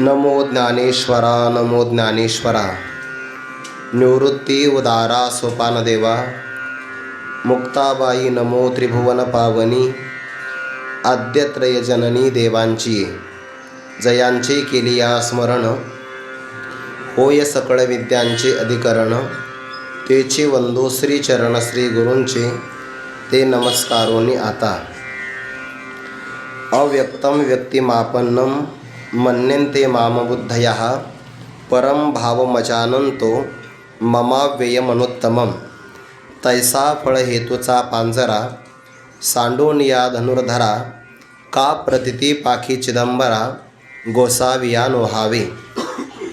नमो ज्ञानेश्वरा नमो ज्ञानेश्वरा। निवृत्ती उदारा सोपानदेवा। मुक्ताबाई नमो त्रिभुवन पावनी। आद्यत्रय जननी देवांची जयांचे केली या स्मरण। होय सकळ विद्यांचे अधिकरण। तेचे वंदो श्री चरण श्री गुरूंचे ते नमस्कारोनी आता। अव्यक्तम व्यक्तिमापन्नम मन्यन्ते माम बुद्धयः। परम भावमजानन्तो ममाव्ययमनुत्तमम्। तैसा फळ हेतूचा पांजरा सांडोनिया धनुर्धरा। का प्रतिती पाखी चिदंबरा गोसाविया नोहावे।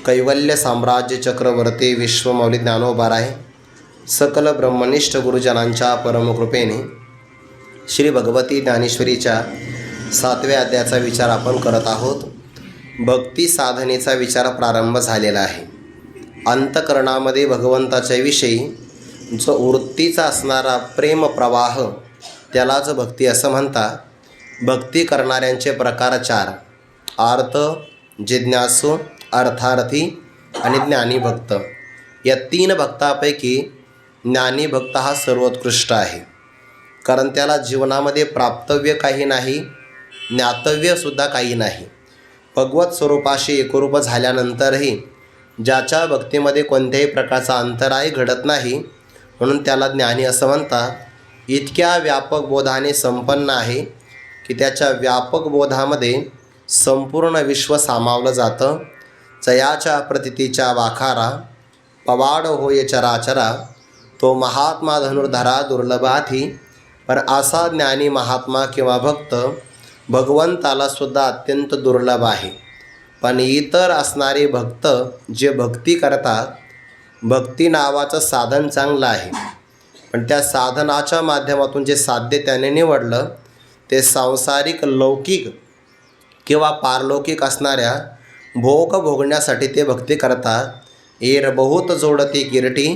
कैवल्य साम्राज्य चक्रवर्ती विश्वमौली ज्ञानोबाराय सकल ब्रह्मनिष्ठ गुरुजनांच्या परमकृपेने श्री भगवती ज्ञानेश्वरीच्या 7व्या अध्यायाचा विचार आपण करत आहोत। भक्ती साधनेचा विचार प्रारंभ झालेला आहे। अंतकरणामध्ये भगवंताच्या विषयी जो वृत्तीचा असणारा प्रेम प्रवाह त्यालाच भक्ती असं म्हणतात। भक्ती करणाऱ्यांचे प्रकार 4: आर्त, जिज्ञासू, अर्थार्थी आणि ज्ञानी भक्त। या 3 भक्तापैकी ज्ञानी भक्त हा सर्वोत्कृष्ट आहे, कारण त्याला जीवनामध्ये प्राप्तव्य काही नाही, ज्ञातव्यसुद्धा काही नाही। भगवत स्वरूपाशी एकरूप झाल्यानंतरही ज्याच्या भक्तीमध्ये कोणत्याही प्रकारचा अंतराय घडत नाही, म्हणून त्याला ज्ञानी असं म्हणतात। इतक्या व्यापक बोधाने संपन्न आहे की त्याच्या व्यापक बोधामध्ये संपूर्ण विश्व सामावलं जातं। जयाच्या प्रतितीच्या वाखारा पवाड होय चराचरा। तो महात्मा धनुर्धरा दुर्लभाथी। पण असा ज्ञानी महात्मा किंवा भक्त भगवंताला सुद्धा अत्यंत दुर्लभ आहे। पण इतर असणारे भक्त जे भक्ती करतात, भक्ती नावाचं साधन चांगलं आहे, पण त्या साधनाच्या माध्यमातून जे साध्य त्याने निवडलं ते सांसारिक लौकिक किंवा पारलौकिक असणाऱ्या भोग भोगण्यासाठी ते भक्ती करतात। एर बहुत जोडती किरटी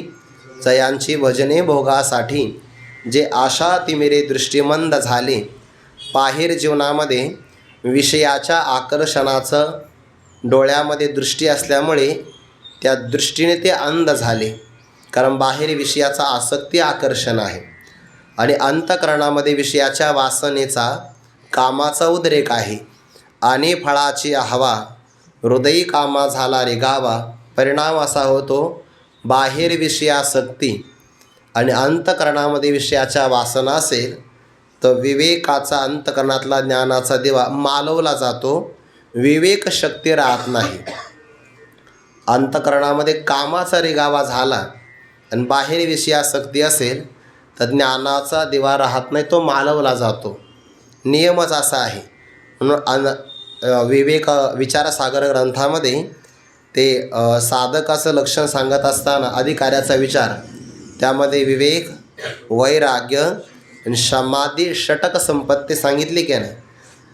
जयांची भजने भोगासाठी। जे आशा तिमिरे दृष्टिमंद झाले। बाहेर जीवनामध्ये विषयाच्या आकर्षणाचं डोळ्यामध्ये दृष्टी असल्यामुळे त्या दृष्टीने ते अंध झाले, कारण बाहेर विषयाचा आसक्ती आकर्षण आहे आणि अंतकरणामध्ये विषयाच्या वासनेचा कामाचा उद्रेक आहे। आणि फळाची हवा हृदयी कामा झाला रेगावा। परिणाम असा होतो बाहेर विषयासक्ती आणि अंतकरणामध्ये विषयाच्या वासना असेल तर विवेकाचा अंतकरणातला ज्ञानाचा दिवा मालवला जातो, विवेक शक्ती राहत नाही। अंतकरणामध्ये कामाचा रेगावा झाला आणि बाहेर विषयासक्ती असेल तर ज्ञानाचा दिवा राहत नाही, तो मालवला जातो। नियमच असा आहे। म्हणून विवेक विचारसागर ग्रंथामध्ये ते साधकाचं लक्षण सांगत असताना अधिकाऱ्याचा विचार, त्यामध्ये विवेक, वैराग्य आणि समाधी षटक संपत्ती सांगितली की नाही।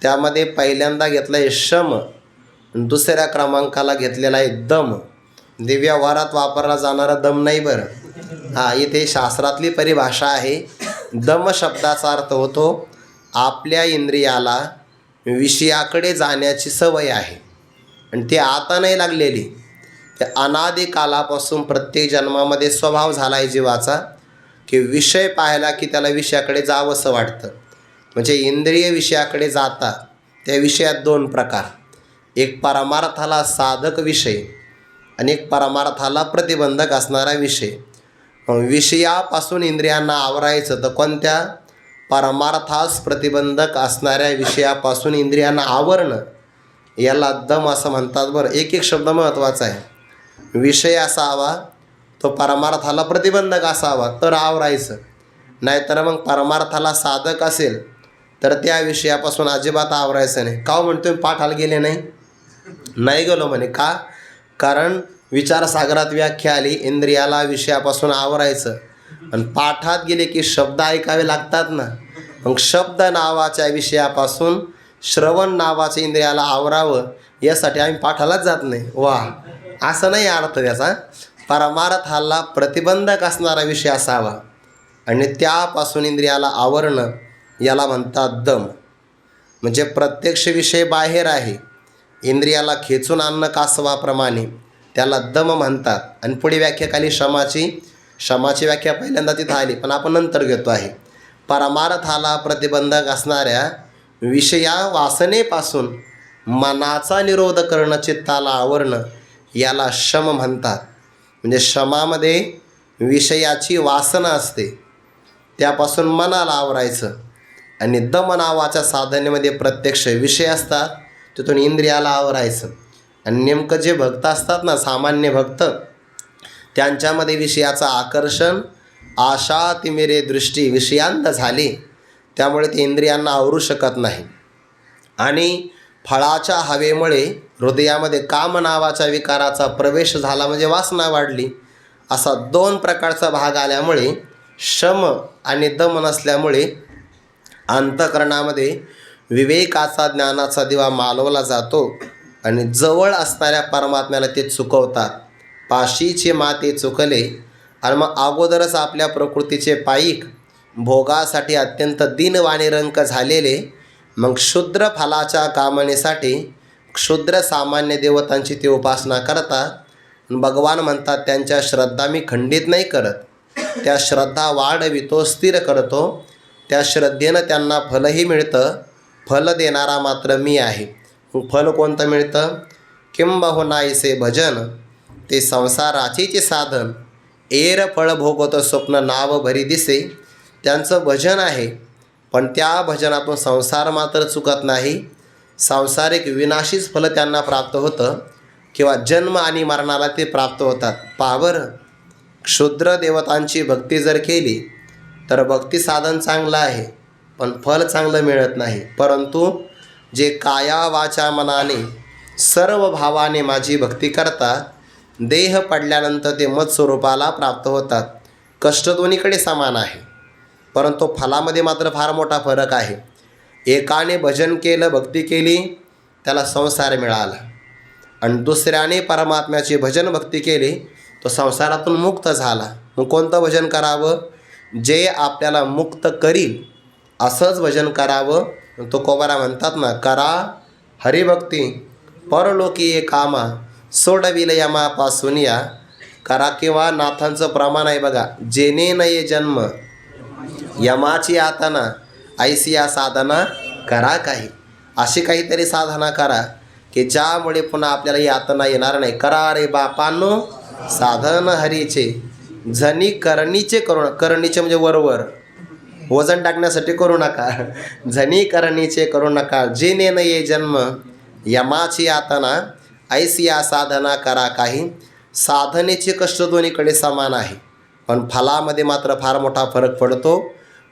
त्यामध्ये पहिल्यांदा घेतलं आहे शम, दुसऱ्या क्रमांकाला घेतलेला आहे दम। व्यवहारात वापरला जाणारा दम नाही बरं, इथे शास्त्रातली परिभाषा आहे। दम शब्दाचा अर्थ होतो आपल्या इंद्रियाला विषयाकडे जाण्याची सवय आहे आणि ती आता नाही लागलेली, ते अनादी कालापासून प्रत्येक जन्मामध्ये स्वभाव झाला आहे जीवाचा की विषय पाहिला की त्याला विषयाकडे जावंसं वाटतं। म्हणजे इंद्रिय विषयाकडे जातात। त्या विषयात 2 प्रकार, एक परमार्थाला साधक विषय आणि एक परमार्थाला प्रतिबंधक असणारा विषय। विषयापासून इंद्रियांना आवरायचं तर कोणत्या? परमार्थास प्रतिबंधक असणाऱ्या विषयापासून इंद्रियांना आवरणं, याला दम असं म्हणतात बरं। एक शब्द महत्त्वाचा आहे। विषय असावा तो परमार्थाला प्रतिबंधक असावा तर आवरायचं, नाहीतर मग परमार्थाला साधक असेल तर त्या विषयापासून अजिबात आवरायचं नाही। का म्हणतो पाठाला गेले नाही गेलो म्हणे का? कारण विचारसागरात व्याख्या आली इंद्रियाला विषयापासून आवरायचं, आणि पाठात गेले की शब्द ऐकावे लागतात ना। मग शब्द नावाच्या विषयापासून श्रवण नावाच्या इंद्रियाला आवरावं यासाठी आम्ही पाठालाच जात नाही। वा, असं नाही अर्थ त्याचा। परमार्थाला प्रतिबंधक असणारा विषय असावा आणि त्यापासून इंद्रियाला आवरणं याला म्हणतात दम। म्हणजे प्रत्यक्ष विषय बाहेर आहे इंद्रियाला खेचून आणणं कासवाप्रमाणे, त्याला दम म्हणतात. आणि पुढे व्याख्याखाली क्षमाची व्याख्या पहिल्यांदा तिथं आली, पण आपण नंतर घेतो आहे. परमार्थाला प्रतिबंधक असणाऱ्या विषया वासनेपासून मनाचा निरोध करणं, चित्ताला आवरणं, याला शम म्हणतात. म्हणजे शमामध्ये विषयाची वासना असते, त्यापासून मनाला आवरायचं. आणि दम नावाच्या साधनेमध्ये प्रत्यक्ष विषय असतात, तिथून इंद्रियाला आवरायचं. आणि नेमकं जे भक्त असतात ना, सामान्य भक्त, त्यांच्यामध्ये विषयाचं आकर्षण, आशा तिमिरे दृष्टी विषयांत झाली, त्यामुळे ते इंद्रियांना आवरू शकत नाही. आणि फळाच्या हवेमुळे हृदयामध्ये काम नावाच्या विकाराचा प्रवेश झाला, म्हणजे वासना वाढली. असा 2 प्रकारचा भाग आल्यामुळे शम आणि दम नसल्यामुळे अंतःकरणामध्ये विवेकाचा, ज्ञानाचा दिवा मालवला जातो आणि जवळ असणाऱ्या परमात्म्याला ते चुकवतात. पाशीचे माते चुकले आणि मग अगोदरच आपल्या प्रकृतीचे पाईक भोगासाठी अत्यंत दीनवाणीरंक झालेले, मग क्षुद्र फलाच्या कामनेसाठी क्षुद्र सामान्य देवतांची ते उपासना करतात. भगवान म्हणतात, त्यांच्या श्रद्धा मी खंडित नाही करत, त्या श्रद्धा वाढवितो, स्थिर करतो. त्या श्रद्धेनं त्यांना फलही मिळतं. फल देणारा मात्र मी आहे. फल कोणतं मिळतं? किंबहुनाईसे भजन, ते संसाराचेच साधन. एर फळ भोगत स्वप्न नाव भरी दिसे. त्यांचं भजन आहे, पण त्या भजनातून संसार मात्र चुकत नाही. सांसारिक विनाशीच फलं त्यांना प्राप्त होतं, किंवा जन्म आणि मरणाला ते प्राप्त होतात. पावर क्षुद्र देवतांची भक्ती जर केली तर भक्ती साधन चांगलं आहे, पण फल चांगलं मिळत नाही. परंतु जे काया वाचा मनाने सर्व भावाने माझी भक्ती करतात, देह पडल्यानंतर ते मत स्वरूपाला प्राप्त होतात. कष्ट दोन्हीकडे समान आहे, परंतु फलामध्ये मात्र फार मोठा फरक आहे. एकाने भजन केलं, भक्ती केली, त्याला संसार मिळाला, आणि दुसऱ्याने परमात्म्याची भजन भक्ती केली, तो संसारातून मुक्त झाला. मग कोणतं भजन करावं? जे आपल्याला मुक्त करील असंच भजन करावं. तो कोबारा म्हणतात ना, करा हरिभक्ती परलोकी ये कामा, सोडविल यमापासून या. करा, किंवा नाथांचं प्रमाण आहे बघा, जेने नये जन्म यमाची यातना, ऐसी या साधना करा काही. अशी काहीतरी साधना करा की ज्यामुळे पुन्हा आपल्याला यातना येणार नाही. करा रे बापांनो साधन हरीचे, झनी करणीचे करू. करणीचे म्हणजे वरवर वजन टाकण्यासाठी करू नका. झनी करणीचे करू नका. जेने नये जन्म यमाची यातना, ऐसी या साधना करा काही. साधनेचे कष्ट दोन्हीकडे समान आहे, पण फलामध्ये मात्र फार मोठा फरक पडतो.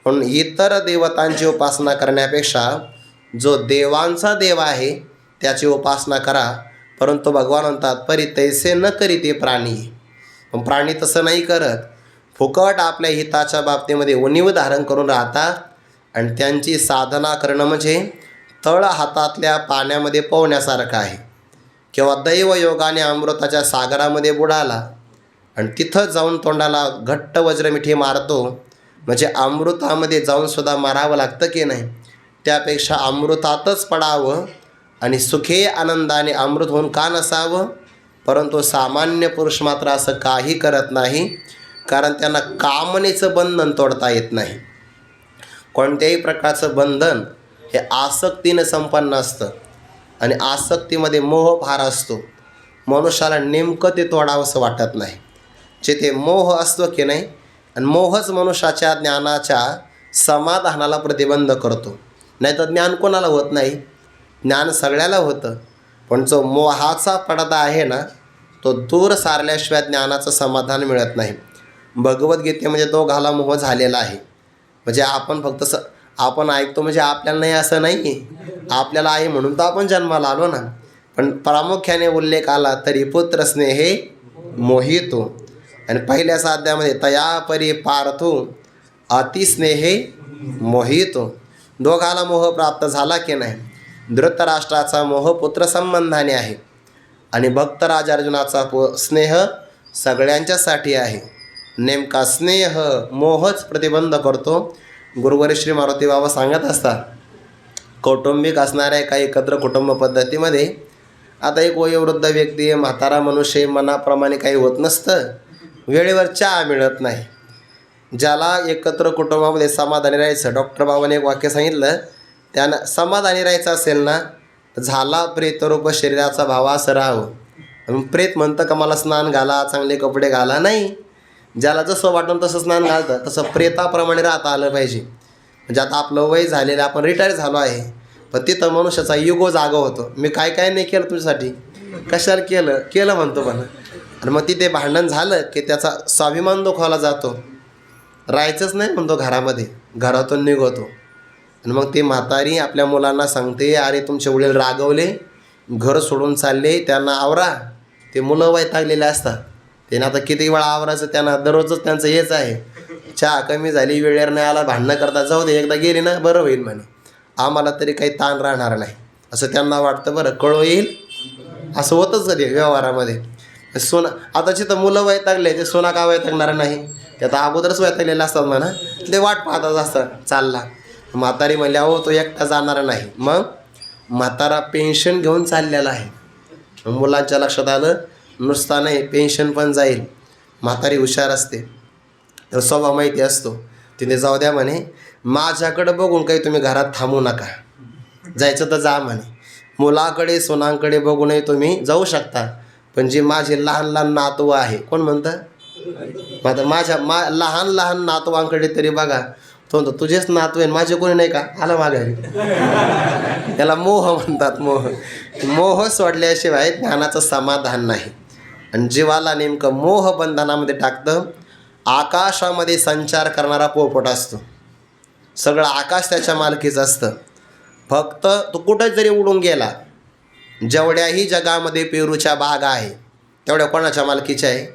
म्हणून इतर देवतांची उपासना करण्यापेक्षा जो देवांचा देव आहे त्याची उपासना करा. परंतु भगवान म्हणतात, परी तैसे न करीते प्राणी. पण प्राणी तसं नाही करत, फुकट आपल्या हिताच्या बाबतीमध्ये उणीव धारण करून राहतात. आणि त्यांची साधना करणं म्हणजे तळ हातातल्या पाण्यामध्ये पोहण्यासारखं आहे, किंवा दैवयोगाने अमृताच्या सागरामध्ये बुडाला आणि तिथं जाऊन तोंडाला घट्ट वज्रमिठी मारतो, म्हणजे अमृतामध्ये जाऊनसुद्धा मारावं लागतं की नाही. त्यापेक्षा अमृतातच पडावं आणि सुखे आनंदाने अमृत होऊन का नसावं. परंतु सामान्य पुरुष मात्र असं काही करत नाही, कारण त्यांना कामनेचं बंधन तोडता येत नाही. कोणत्याही प्रकारचं बंधन हे आसक्तीनं संपन्न असतं, आणि आसक्तीमध्ये मोह फार असतो. मनुष्याला नेमकं ते तोडावंसं वाटत नाही. जिथे मोह असतो की नाही, आणि मोहच मनुष्याच्या ज्ञानाच्या समाधानाला प्रतिबंध करतो. नाही तर ज्ञान कोणाला होत नाही, ज्ञान सगळ्याला होतं, पण जो मोहाचा पडदा आहे ना, तो दूर सारल्याशिवाय ज्ञानाचं समाधान मिळत नाही. भगवद्गीतेमध्ये तो घाला मोह झालेला आहे. म्हणजे आपण फक्त आपण ऐकतो म्हणजे आपल्याला नाही असं नाही, आपल्याला आहे म्हणून तर आपण जन्माला आलो ना. पण प्रामुख्याने उल्लेख आला तरी पुत्र स्नेहे मोहितो. आणि पहिल्याच अध्यायामध्ये तया परी पार्थो अतिस्नेहे मोहितो. दोघाला मोह प्राप्त झाला की नाही. धृतराष्ट्राचा मोह पुत्र संबंधाने आहे, आणि भक्तराज अर्जुनाचा स्नेह सगळ्यांच्यासाठी आहे. नेमका स्नेह मोहच प्रतिबंध करतो. गुरुवारी श्री मारुती बाबा सांगत असतात, कौटुंबिक असणाऱ्या काही एकत्र कुटुंब पद्धतीमध्ये आता एक वयोवृद्ध व्यक्ती आहे, म्हातारा मनुष्य मनाप्रमाणे काही होत नसतं, वेळेवर चहा मिळत नाही. ज्याला एकत्र कुटुंबामध्ये समाधानी राहायचं, डॉक्टर बाबाने एक वाक्य सांगितलं, त्यानं समाधानी राहायचं असेल ना, झाला प्रेतरूप शरीराचा भाव असं राहावं. प्रेत म्हणतं का मला स्नान घाला, चांगले कपडे घाला, नाही. ज्याला जसं वाटून तसं स्नान घालतं, तसं प्रेताप्रमाणे राहता आलं पाहिजे. म्हणजे आता आपलं वय झालेलं, आपण रिटायर झालो आहे, पण तिथं मनुष्याचा युगो जागा होतो. मी काय काय नाही केलं तुझ्यासाठी, कशाला केलं म्हणतो पण. आणि मग तिथे भांडण झालं की त्याचा स्वाभिमान दुखावला जातो, राहायचंच नाही म्हणतो घरामध्ये, घरातून निघतो. आणि मग ती म्हातारी आपल्या मुलांना सांगते, अरे तुमचे वडील रागवले, घर सोडून चालले, त्यांना आवरा. ते मुलं वैतागलेले असतात, त्यांना आता किती वेळा आवरायचं, त्यांना दररोजच त्यांचं हेच आहे. चहा कमी झाली, वेळेवर नाही आला, भांडणं करता, जाऊ दे एकदा गेली ना बरं होईल म्हणे, आम्हाला तरी काही ताण राहणार नाही, असं त्यांना वाटतं. बरं कळो येईल असं होतंच कधी व्यवहारामध्ये. सोना आताची तर मुलं वैतागले, ते सोना का वैतागणार नाही, ते आता अगोदरच वैतागलेले असतात म्हणा, ते वाट पाहतात असतं चालला. म्हातारी म्हणल्या, हो तो एकटा जाणार नाही. मग म्हातारा पेन्शन घेऊन चाललेला आहे. मुलांच्या लक्षात आलं, नुसता नाही पेन्शन पण जाईल. म्हातारी हुशार असते, तर स्वभाव माहिती असतो. तिने जाऊ द्या म्हणे, माझ्याकडं बघून काही तुम्ही घरात थांबू नका, जायचं तर जा म्हणे. मुलाकडे सोनांकडे बघूनही तुम्ही जाऊ शकता, पण जे माझे लहान लहान नातू आहे, कोण म्हणतं, माझ्या लहान लहान नातवांकडे तरी बघा. तो म्हणतो तुझेच नातू आहे, माझे कोणी नाही का, आला माघारी. त्याला मोह म्हणतात. मोह सोडल्याशिवाय ज्ञानाचं समाधान नाही. आणि जीवाला नेमकं मोह बंधनामध्ये टाकतं. आकाशामध्ये संचार करणारा पोपट असतो, सगळं आकाश त्याच्या मालकीचं असतं. फक्त तो कुठं जरी उडून गेला, जेवढ्याही जगामध्ये पेरूच्या बागा आहे तेवढ्या कोणाच्या मालकीच्या आहे,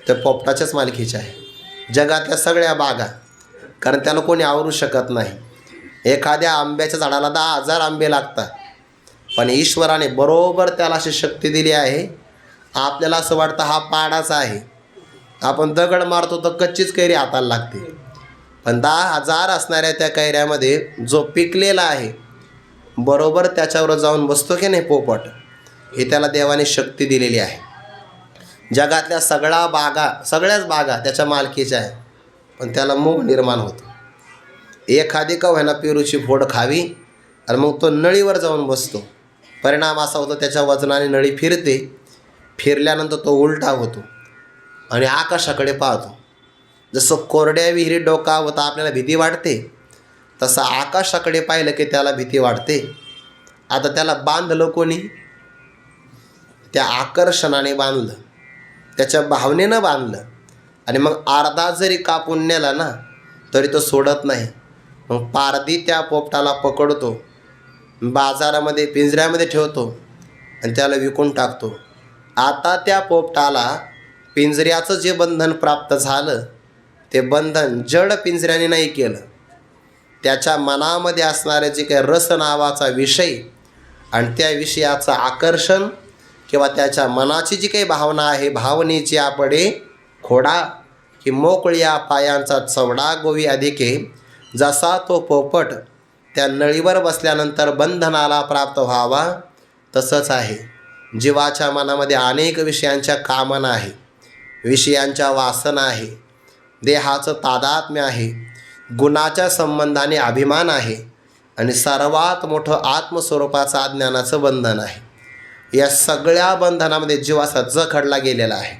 त्या पोपटाच्याच मालकीच्या आहे, जगातल्या सगळ्या बागा. कारण त्याला कोणी आवरू शकत नाही. एखाद्या आंब्याच्या झाडाला 10,000 आंबे लागतात, पण ईश्वराने बरोबर त्याला अशी शक्ती दिली आहे. आपल्याला असं वाटतं हा पाडाचा आहे, आपण दगड मारतो तर कच्चीच कैरी हाताला लागते, पण 10,000 असणाऱ्या त्या कैऱ्यामध्ये जो पिकलेला आहे बरोबर त्याच्यावर जाऊन बसतो की नाही पोपट, हे त्याला देवाने शक्ती दिलेली आहे. जगातल्या सगळ्याच बागा त्याच्या मालकीच्या आहे, पण त्याला मोह निर्माण होतो. एखादी का व्हायना पेरूची फोड खावी आणि मग तो नळीवर जाऊन बसतो. परिणाम असा होतो, त्याच्या वजनाने नळी फिरते, फिरल्यानंतर तो उलटा होतो आणि आकाशाकडे पाहतो. जसं कोरड्या विहिरीत डोकावता आपल्याला भीती वाटते, तसं आकाशाकडे पाहिलं की त्याला भीती वाटते. आता त्याला बांधलं कोणी, त्या आकर्षणाने बांधलं, त्याच्या भावनेनं बांधलं. आणि मग अर्धा जरी कापून नेला ना तरी तो सोडत नाही. मग पारधी त्या पोपटाला पकडतो, बाजारामध्ये पिंजऱ्यामध्ये ठेवतो आणि त्याला विकून टाकतो. आता त्या पोपटाला पिंजऱ्याचं जे बंधन प्राप्त झालं, ते बंधन जड पिंजऱ्याने नाही केलं. त्याच्या मनामध्ये असणारे जे काही रस नावाचा विषय आणि त्या विषयाचं आकर्षण किंवा त्याच्या मनाची जी काही भावना आहे, भावनेची आपडे खोडा की मोकळ्या पायांचा चवडा गोवी अधिके, जसा तो पोपट त्या नळीवर बसल्यानंतर बंधनाला प्राप्त व्हावा, तसंच आहे जीवाच्या मनामध्ये अनेक विषयांच्या कामना आहे, विषयांच्या वासना आहे, देहाचं तादात्म्य आहे, गुणाच्या संबंधाने अभिमान आहे आणि सर्वात मोठं आत्मस्वरूपाचं अज्ञानाचं बंधन आहे. या सगळ्या बंधनामध्ये जीव असा जखडला गेलेला आहे,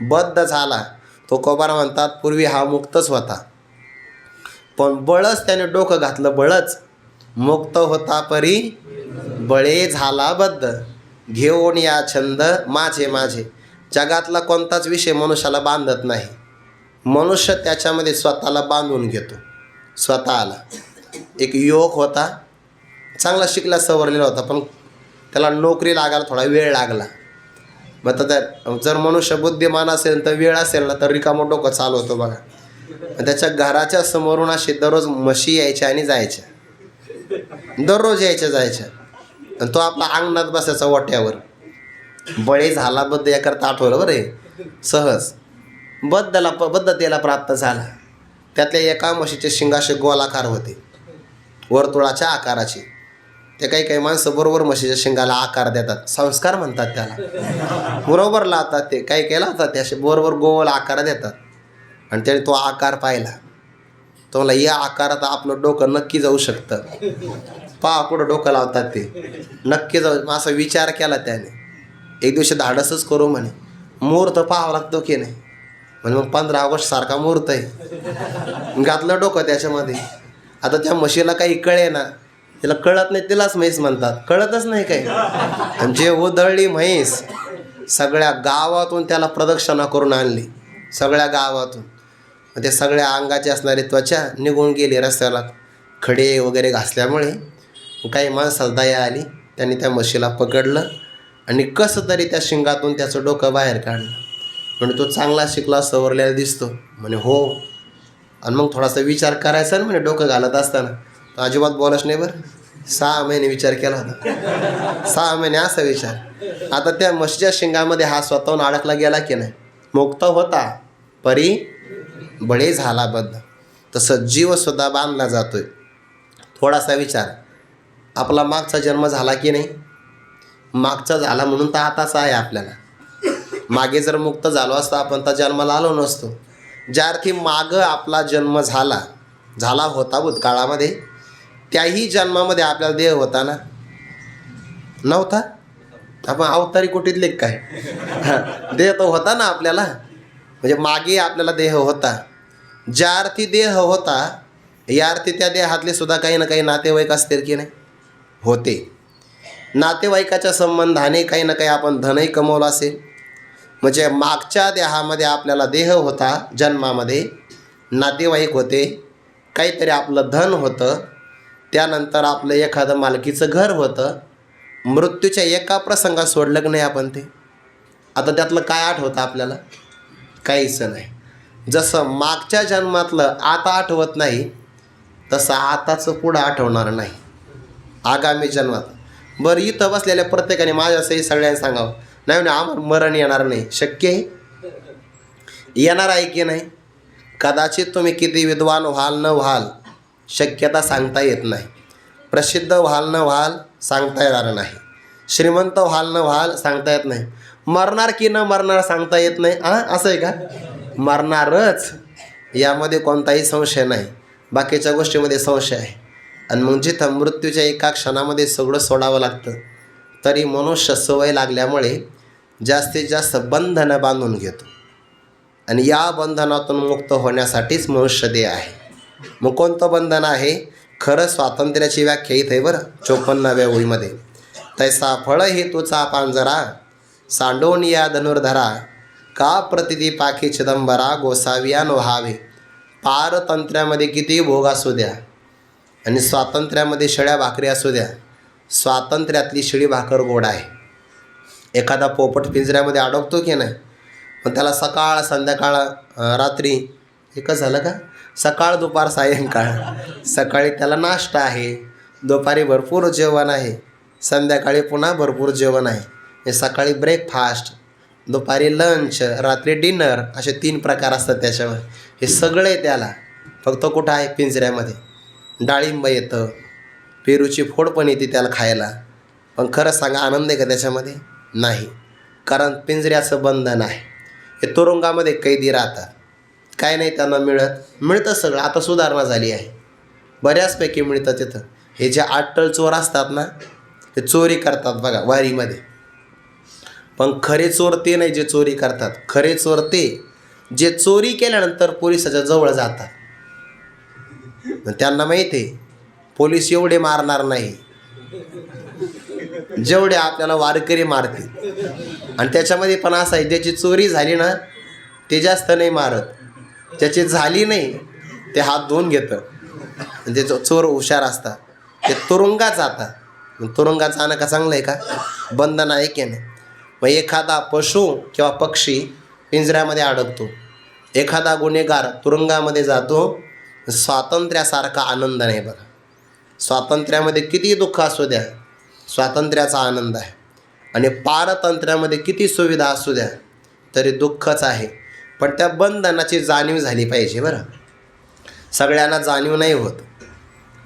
बद्ध झाला. तो कोबार म्हणतात, पूर्वी हा मुक्तच होता, पण बळच त्याने डोकं घातलं, बळच मुक्त होता परी बळे झाला बद्ध. घेऊन या छंद माझे माझे. जगातला कोणताच विषय मनुष्याला बांधत नाही, मनुष्य त्याच्यामध्ये स्वतःला बांधून घेतो. स्वतःला एक युवक होता, चांगला शिकला सवरलेला होता, पण त्याला नोकरी लागायला थोडा वेळ लागला. मग तर जर मनुष्य बुद्धिमान असेल तर वेळ असेल ना तर रिकामं डोकं चालवतो बघा. त्याच्या घराच्या समोरून अशी दररोज म्हशी यायच्या आणि जायच्या, दररोज यायच्या जायच्या, आणि तो आपला अंगणात बसायचा वाट्यावर. बळे झाला बद्ध याकरता आठवलं बरं सहज. बद्धतेला प्राप्त झाला. त्यातल्या एका म्हशीचे शिंगाशे गोलाकार होते, वर्तुळाच्या आकाराचे. ते काही काही माणसं बरोबर म्हशीच्या शिंगाला आकार देतात, संस्कार म्हणतात त्याला, बरोबर लावतात ते, काही काही लावतात ते असे बरोबर गोल आकार देतात. आणि त्याने तो आकार पाहिला, तो म्हणला या आकारात आपलं डोकं नक्की जाऊ शकतं. पहा कुठं डोकं लावतात ते, नक्की जाऊ. असा विचार केला त्याने. एक दिवशी धाडसच करू म्हणे, मुहूर्त पाहावा लागतो की नाही. म्हणजे मग 15 ऑगस्ट सारखा मुहूर्त आहे, घातलं डोकं त्याच्यामध्ये. आता त्या म्हशीला काही कळे ना, तिला कळत नाही, तिलाच म्हैस म्हणतात, कळतच नाही काही. आणि जे उधळली म्हैस, सगळ्या गावातून त्याला प्रदक्षिणा करून आणली, सगळ्या गावातून. ते सगळ्या अंगाची असणारी त्वचा निघून गेली रस्त्याला खडे वगैरे घासल्यामुळे. काही माणसाला दया आली, त्यांनी त्या म्हशीला पकडलं आणि कसं तरी त्या शिंगातून त्याचं डोकं बाहेर काढलं. म्हणजे तो चांगला शिकला सवरलेला दिसतो म्हणे हो. आणि मग थोडासा विचार करायचा ना म्हणे डोकं घालत असताना, तो अजिबात बोलच नाही बरं. 6 महिने विचार केला होता, 6 महिने असा विचार. आता त्या म्हशीच्या शिंगामध्ये हा स्वतःहून अडकला गेला की नाही, मुक्त होता परी बळी झाला बद्ध. तसं जीवसुद्धा बांधला जातोय. थोडासा विचार, आपला मागचा जन्म झाला की नाही, मागचा झाला म्हणून तर आताचा आहे आपल्याला. मागे जर मुक्त झालो असतो आपण तर जन्माला आलो नसतो. ज्या अर्थी मागं आपला जन्म झाला होता भूतकाळामध्ये, त्याही जन्मामध्ये आपल्याला देह होता ना, नव्हता. आपण अवतारी कुटीतले काय, देह तो होता ना आपल्याला. म्हणजे मागे आपल्याला देह होता. ज्या अर्थी देह होता, या अर्थी त्या देहातले सुद्धा काही ना काही नातेवाईक असतील की नाही, होते. नातेवाईकाच्या संबंधाने काही ना काही आपण धनही कमवलं असेल. म्हणजे मागच्या देहामध्ये आपल्याला देह होता, जन्मामध्ये नातेवाईक होते, काहीतरी आपलं धन होतं, त्यानंतर आपलं एखादं मालकीचं घर होतं. मृत्यूच्या एका प्रसंगात सोडलं की नाही आपण ते. आता त्यातलं काय आठवतं आपल्याला, काहीच नाही. जसं मागच्या जन्मातलं आता आठवत नाही, तसं आताचं पुढं आठवणार नाही आगामी जन्मात. बरं इथं बसलेल्या प्रत्येकाने माझ्यासही सगळ्यांना सांगावं, नाही नाही आम्हाला मरण येणार नाही. शक्य आहे, येणार आहे की नाही. कदाचित तुम्ही किती विद्वान व्हाल न व्हाल, शक्यता सांगता येत नाही. प्रसिद्ध व्हाल न व्हाल सांगता येणार नाही. श्रीमंत व्हाल न व्हाल सांगता येत नाही. मरणार की न मरणार सांगता येत नाही. असं आहे का, मरणारच, यामध्ये कोणताही संशय नाही. बाकीच्या गोष्टीमध्ये संशय आहे. आणि मग जिथं मृत्यूच्या एका क्षणामध्ये सगळं सोडावं लागतं, तरी मनुष्य सवय लागल्यामुळे जास्तीत जास्त बंधनं बांधून घेतो. आणि या बंधनातून मुक्त होण्यासाठीच मनुष्य देह आहे. मग कोणतं बंधन आहे, खरं स्वातंत्र्याची व्याख्या इथे आहे बरं 54व्या ओळीमध्ये. तैसा फळ हेतूचा पांजरा, सांडोन या धनुर्धरा, का प्रतिती पाखी चिदंबरा, गोसाविया व्हावे. पारतंत्र्यामध्ये किती भोग असू द्या आणि स्वातंत्र्यामध्ये शिळ्या भाकरी असू द्या, स्वातंत्र्यातली शिळी भाकर गोड आहे. एखादा पोपट पिंजऱ्यामध्ये अडकतो की नाही, मग त्याला सकाळ संध्याकाळ रात्री एकच झालं का, सकाळ दुपार सायंकाळ. सकाळी त्याला नाश्ता आहे, दुपारी भरपूर जेवण आहे, संध्याकाळी पुन्हा भरपूर जेवण आहे. हे सकाळी ब्रेकफास्ट, दुपारी लंच, रात्री डिनर, असे 3 प्रकार असतात त्याच्यावर. हे सगळे त्याला फक्त कुठं आहे, पिंजऱ्यामध्ये. डाळिंब येतं, पेरूची फोड पण येते त्याला खायला, पण खरं सांगा आनंद आहे का त्याच्यामध्ये, नाही. कारण पिंजऱ्याचं बंधन आहे. हे तुरुंगामध्ये कैदी राहतात, काय नाही त्यांना मिळतं सगळं. आता सुधारणा झाली आहे, बऱ्याचपैकी मिळतं तिथं. हे जे अट्टल चोर असतात ना, ते चोरी करतात बघा वारीमध्ये. पण खरे चोर ते नाही जे चोरी करतात. खरे चोर ते जे चोरी केल्यानंतर पोलिसाच्या जवळ जातात. त्यांना माहिती आहे पोलीस एवढे मारणार नाही जेवढे आपल्याला वारकरी मारतील. आणि त्याच्यामध्ये पण असं आहे, ज्याची चोरी झाली ना ते जास्त नाही मारत, ज्याची झाली नाही ते हात धुवून घेतं. म्हणजे चोर हुशार असतात, ते तुरुंगात जातात. तुरुंगात जाणं का चांगलं आहे का, बंधन आहे की नाही. मग एखादा पशु किंवा पक्षी पिंजऱ्यामध्ये अडकतो, एखादा गुन्हेगार तुरुंगामध्ये जातो. स्वातंत्र्यासारखा आनंद नाही बघा. स्वातंत्र्यामध्ये किती दुःख असू द्या, स्वातंत्र्याचा आनंद आहे. आणि पारतंत्र्यामध्ये किती सुविधा असू द्या तरी दुःखच आहे. पण त्या बंधनाची जाणीव झाली पाहिजे बरं. सगळ्यांना जाणीव नाही होत,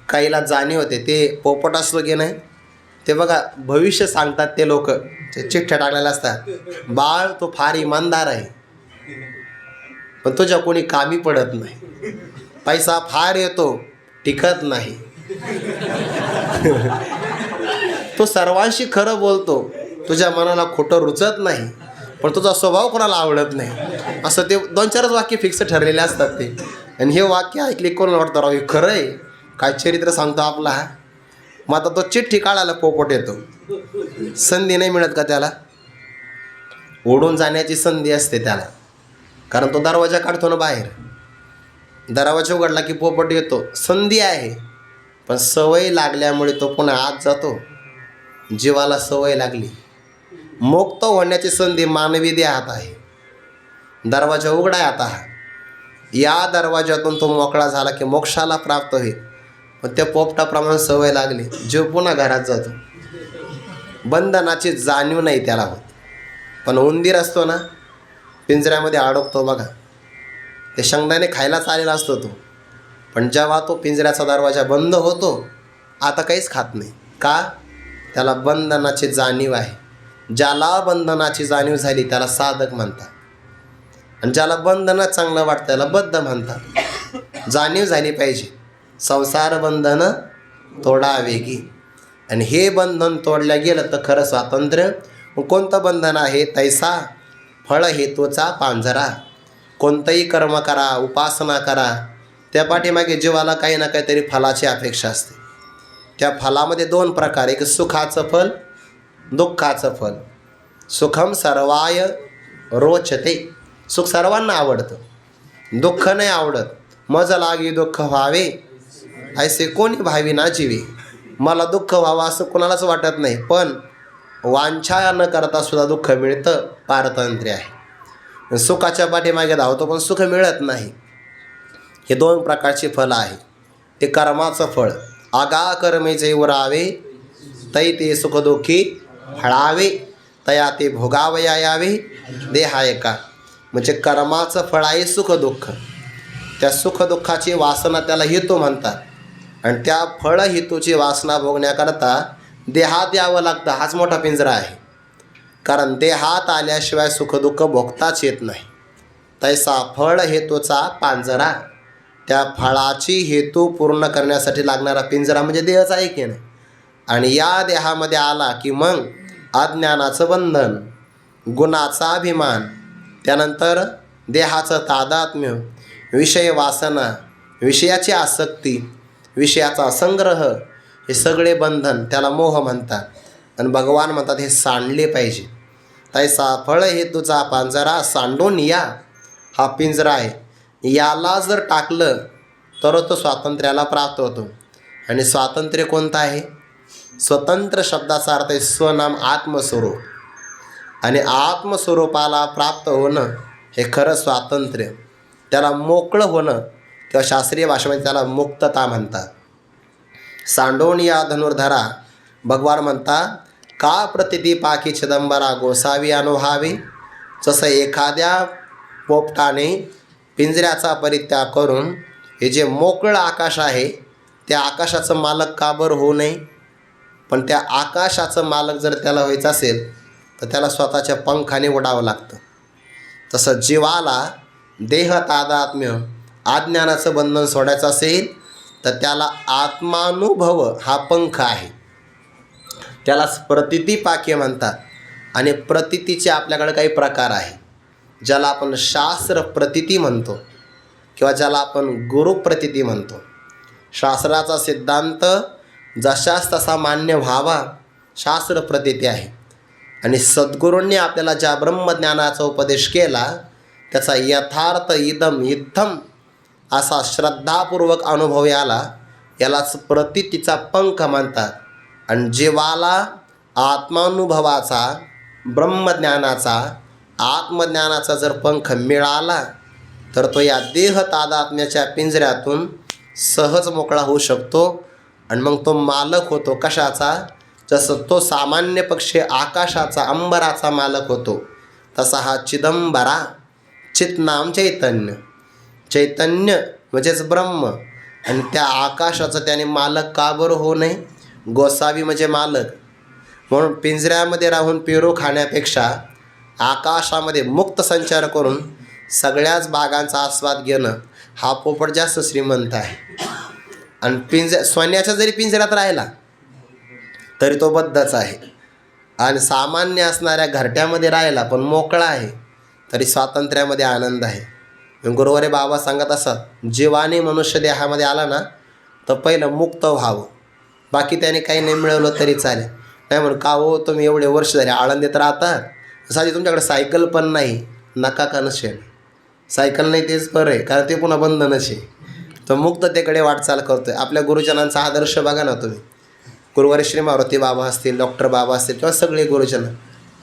काहीला जाणीव होते. ते पोपट असतो की नाही, ते बघा भविष्य सांगतात ते लोक, ते चिठ्ठ्या टाकलेल्या असतात, बाळ तो फार इमानदार आहे पण तुझ्या कोणी कामी पडत नाही, पैसा फार येतो टिकत नाही, तो सर्वांशी खरं बोलतो, तुझ्या मनाला खोटं रुचत नाही पण तुझा स्वभाव कोणाला आवडत नाही. असं ते 2-4च वाक्य फिक्स ठरलेले असतात ते. आणि हे वाक्य ऐकले कोणाला वाटतं राव हे खरं आहे, काय चरित्र सांगतो आपला हा. मग आता तो चिठ्ठी काढायला पोपट येतो, संधी नाही मिळत का त्याला, ओढून जाण्याची संधी असते त्याला, कारण तो दरवाजा काढतो ना बाहेर, दरवाजा उघडला की पोपट येतो, संधी आहे. पण सवय लागल्यामुळे तो पुन्हा आत जातो, जीवाला सवय लागली. मुक्त होण्याची संधी मानवी देहात आहे, दरवाजा उघडा आहे आता, या दरवाजातून तो मोकळा झाला की मोक्षाला प्राप्त होईल. पण त्या पोपटाप्रमाणे सवय लागली, जीव पुन्हा घरात जातो, बंधनाची जाणीव नाही त्याला होत. पण उंदीर असतो ना, पिंजऱ्यामध्ये अडकतो बघा, ते शेंगदाणे खायलाच आलेला असतो तो, पण जेव्हा तो पिंजऱ्याचा दरवाजा बंद होतो आता काहीच खात नाही. का? त्याला बंधनाची जाणीव आहे. ज्याला बंधनाची जाणीव झाली त्याला साधक म्हणतात, आणि ज्याला बंधन चांगलं वाटतं त्याला बद्ध म्हणतात. जाणीव झाली पाहिजे, संसार बंधन तोडावे की, आणि हे बंधन तोडल्या गेलं तर खरं स्वातंत्र्य. कोणतं बंधन आहे? तैसा फळ हेतूचा पांजरा. कोणतंही कर्म करा, उपासना करा, त्या पाठीमागे जीवाला काही ना काहीतरी फलाची अपेक्षा असते. त्या फलामध्ये 2 प्रकार, एक सुखाचं फल, दुःखाचं फल. सुखम सर्वाय रोचते, सुख सर्वांना आवडतं, दुःख नाही आवडत. मज लागी दुःख व्हावे ऐसे कोणी भावी ना जीवे. मला दुःख व्हावं असं कोणालाच वाटत नाही, पण वांछा न करता सुद्धा दुःख मिळतं, पारतंत्र्य आहे. सुखाच्या पाठीमागे धावतो पण सुख मिळत नाही. हे 2 प्रकारची फलं आहे. ते कर्माचं फळ, आगा कर्मेचे उरावे तै ते सुखदुःखी फळावे, तया ते भोगावया यावे देहा एका. म्हणजे कर्माचं फळ आहे सुखदुःख. त्या सुखदुःखाची वासना त्याला हेतू म्हणतात, आणि त्या फळ हेतूची वासना भोगण्याकरता देहात यावं लागतं. हाच मोठा पिंजरा आहे, कारण देहात आल्याशिवाय सुखदुःख भोगताच येत नाही. तैसा फळ हेतूचा पांजरा, त्या फळाची हेतू पूर्ण करण्यासाठी लागणारा पिंजरा म्हणजे देहच आहे की नाही. आणि या देहामध्ये आला की मग अज्ञानाचं बंधन, गुणाचा अभिमान, त्यानंतर देहाचं तादात्म्य, विषय वासना, विषयाची आसक्ती, विषयाचा संग्रह, हे सगळे बंधन त्याला मोह म्हणतात. आणि भगवान म्हणतात हे सांडले पाहिजे. तैसा फळ हेतूचा पांजरा सांडून या, हा पिंजरा आहे, याला जर टाकलं तर तो स्वातंत्र्याला प्राप्त होतो. आणि स्वातंत्र्य कोणतं आहे? स्वतंत्र शब्दाचा अर्थ आहे स्वनाम आत्मस्वरूप, आणि आत्मस्वरूपाला प्राप्त होणं हे खरं स्वातंत्र्य. त्याला मोकळं होणं किंवा शास्त्रीय भाषेमध्ये त्याला मुक्तता म्हणतात. सांडोन या धनुर्धरा, भगवान म्हणतात का प्रतिती पाखी चिदंबरा गोसावी अनुभवावी. जसं एखाद्या पोपटाने पिंजऱ्याचा परित्याग करून हे जे मोकळं आकाश आहे त्या आकाशाचं मालक का बरं होऊ नये. पण त्या आकाशाचं मालक जर त्याला व्हायचं असेल तर त्याला स्वतःच्या पंखाने उडावं लागतं. तसं जीवाला देह तादात्म्य, अज्ञानाचं बंधन सोडायचं असेल तर त्याला आत्मानुभव हा पंख आहे, त्यालाच प्रतिती पाक्य म्हणतात. आणि प्रतितीचे आपल्याकडे काही प्रकार आहे, ज्याला आपण शास्त्र प्रतिती म्हणतो किंवा ज्याला आपण गुरुप्रतिती म्हणतो. शास्त्राचा सिद्धांत जशास तसा मान्य व्हावा शास्त्र प्रतिती आहे. आणि सद्गुरूंनी आपल्याला ज्या ब्रह्मज्ञानाचा उपदेश केला त्याचा यथार्थ इदम इत्थम असा श्रद्धापूर्वक अनुभव यालाच प्रतितीचा पंख म्हणतात. आणि जीवाला आत्मानुभवाचा, ब्रह्मज्ञानाचा, आत्मज्ञानाचा जर पंख मिळाला तर तो या देह तादात्म्याच्या पिंजऱ्यातून सहज मोकळा होऊ शकतो. आणि मग तो मालक होतो कशाचा? जसं तो सामान्य पक्षी आकाशाचा, अंबराचा मालक होतो, तसा हा चिदंबरा, चितनाम चैतन्य, चैतन्य म्हणजेच ब्रह्म, आणि त्या आकाशाचं त्याने मालक का बरं होऊ नये? गोसावी म्हणजे मालक, म्हणून पिंजऱ्यामध्ये राहून पेरू खाण्यापेक्षा आकाशामध्ये मुक्त संचार करून सगळ्याच बागांचा आस्वाद घेणं हा पोपट जास्त श्रीमंत आहे. आणि सोन्याच्या जरी पिंजऱ्यात राहिला तरी तो बद्धच आहे. आणि सामान्य असणाऱ्या घरट्यामध्ये राहिला पण मोकळा आहे तरी स्वातंत्र्यामध्ये आनंद आहे. गुरुवारी बाबा सांगत असतात, जीवाने मनुष्य देहामध्ये आला ना तर पहिलं मुक्त व्हावं, बाकी त्याने काही नाही मिळवलं तरी चालेल. नाही म्हणून का हो तुम्ही एवढे वर्ष झाले आळंदीत राहतात, साधी तुमच्याकडे सायकल पण नाही, नका का नसेल, सायकल नाही तेच बरं आहे, कारण ते पुन्हा बंधनच आहे. तो मुक्ततेकडे वाटचाल करतो आहे. आपल्या गुरुजनांचा आदर्श बघा ना तुम्ही. गुरुवारी श्री मारुती बाबा असतील, डॉक्टर बाबा असतील किंवा सगळे गुरुजन,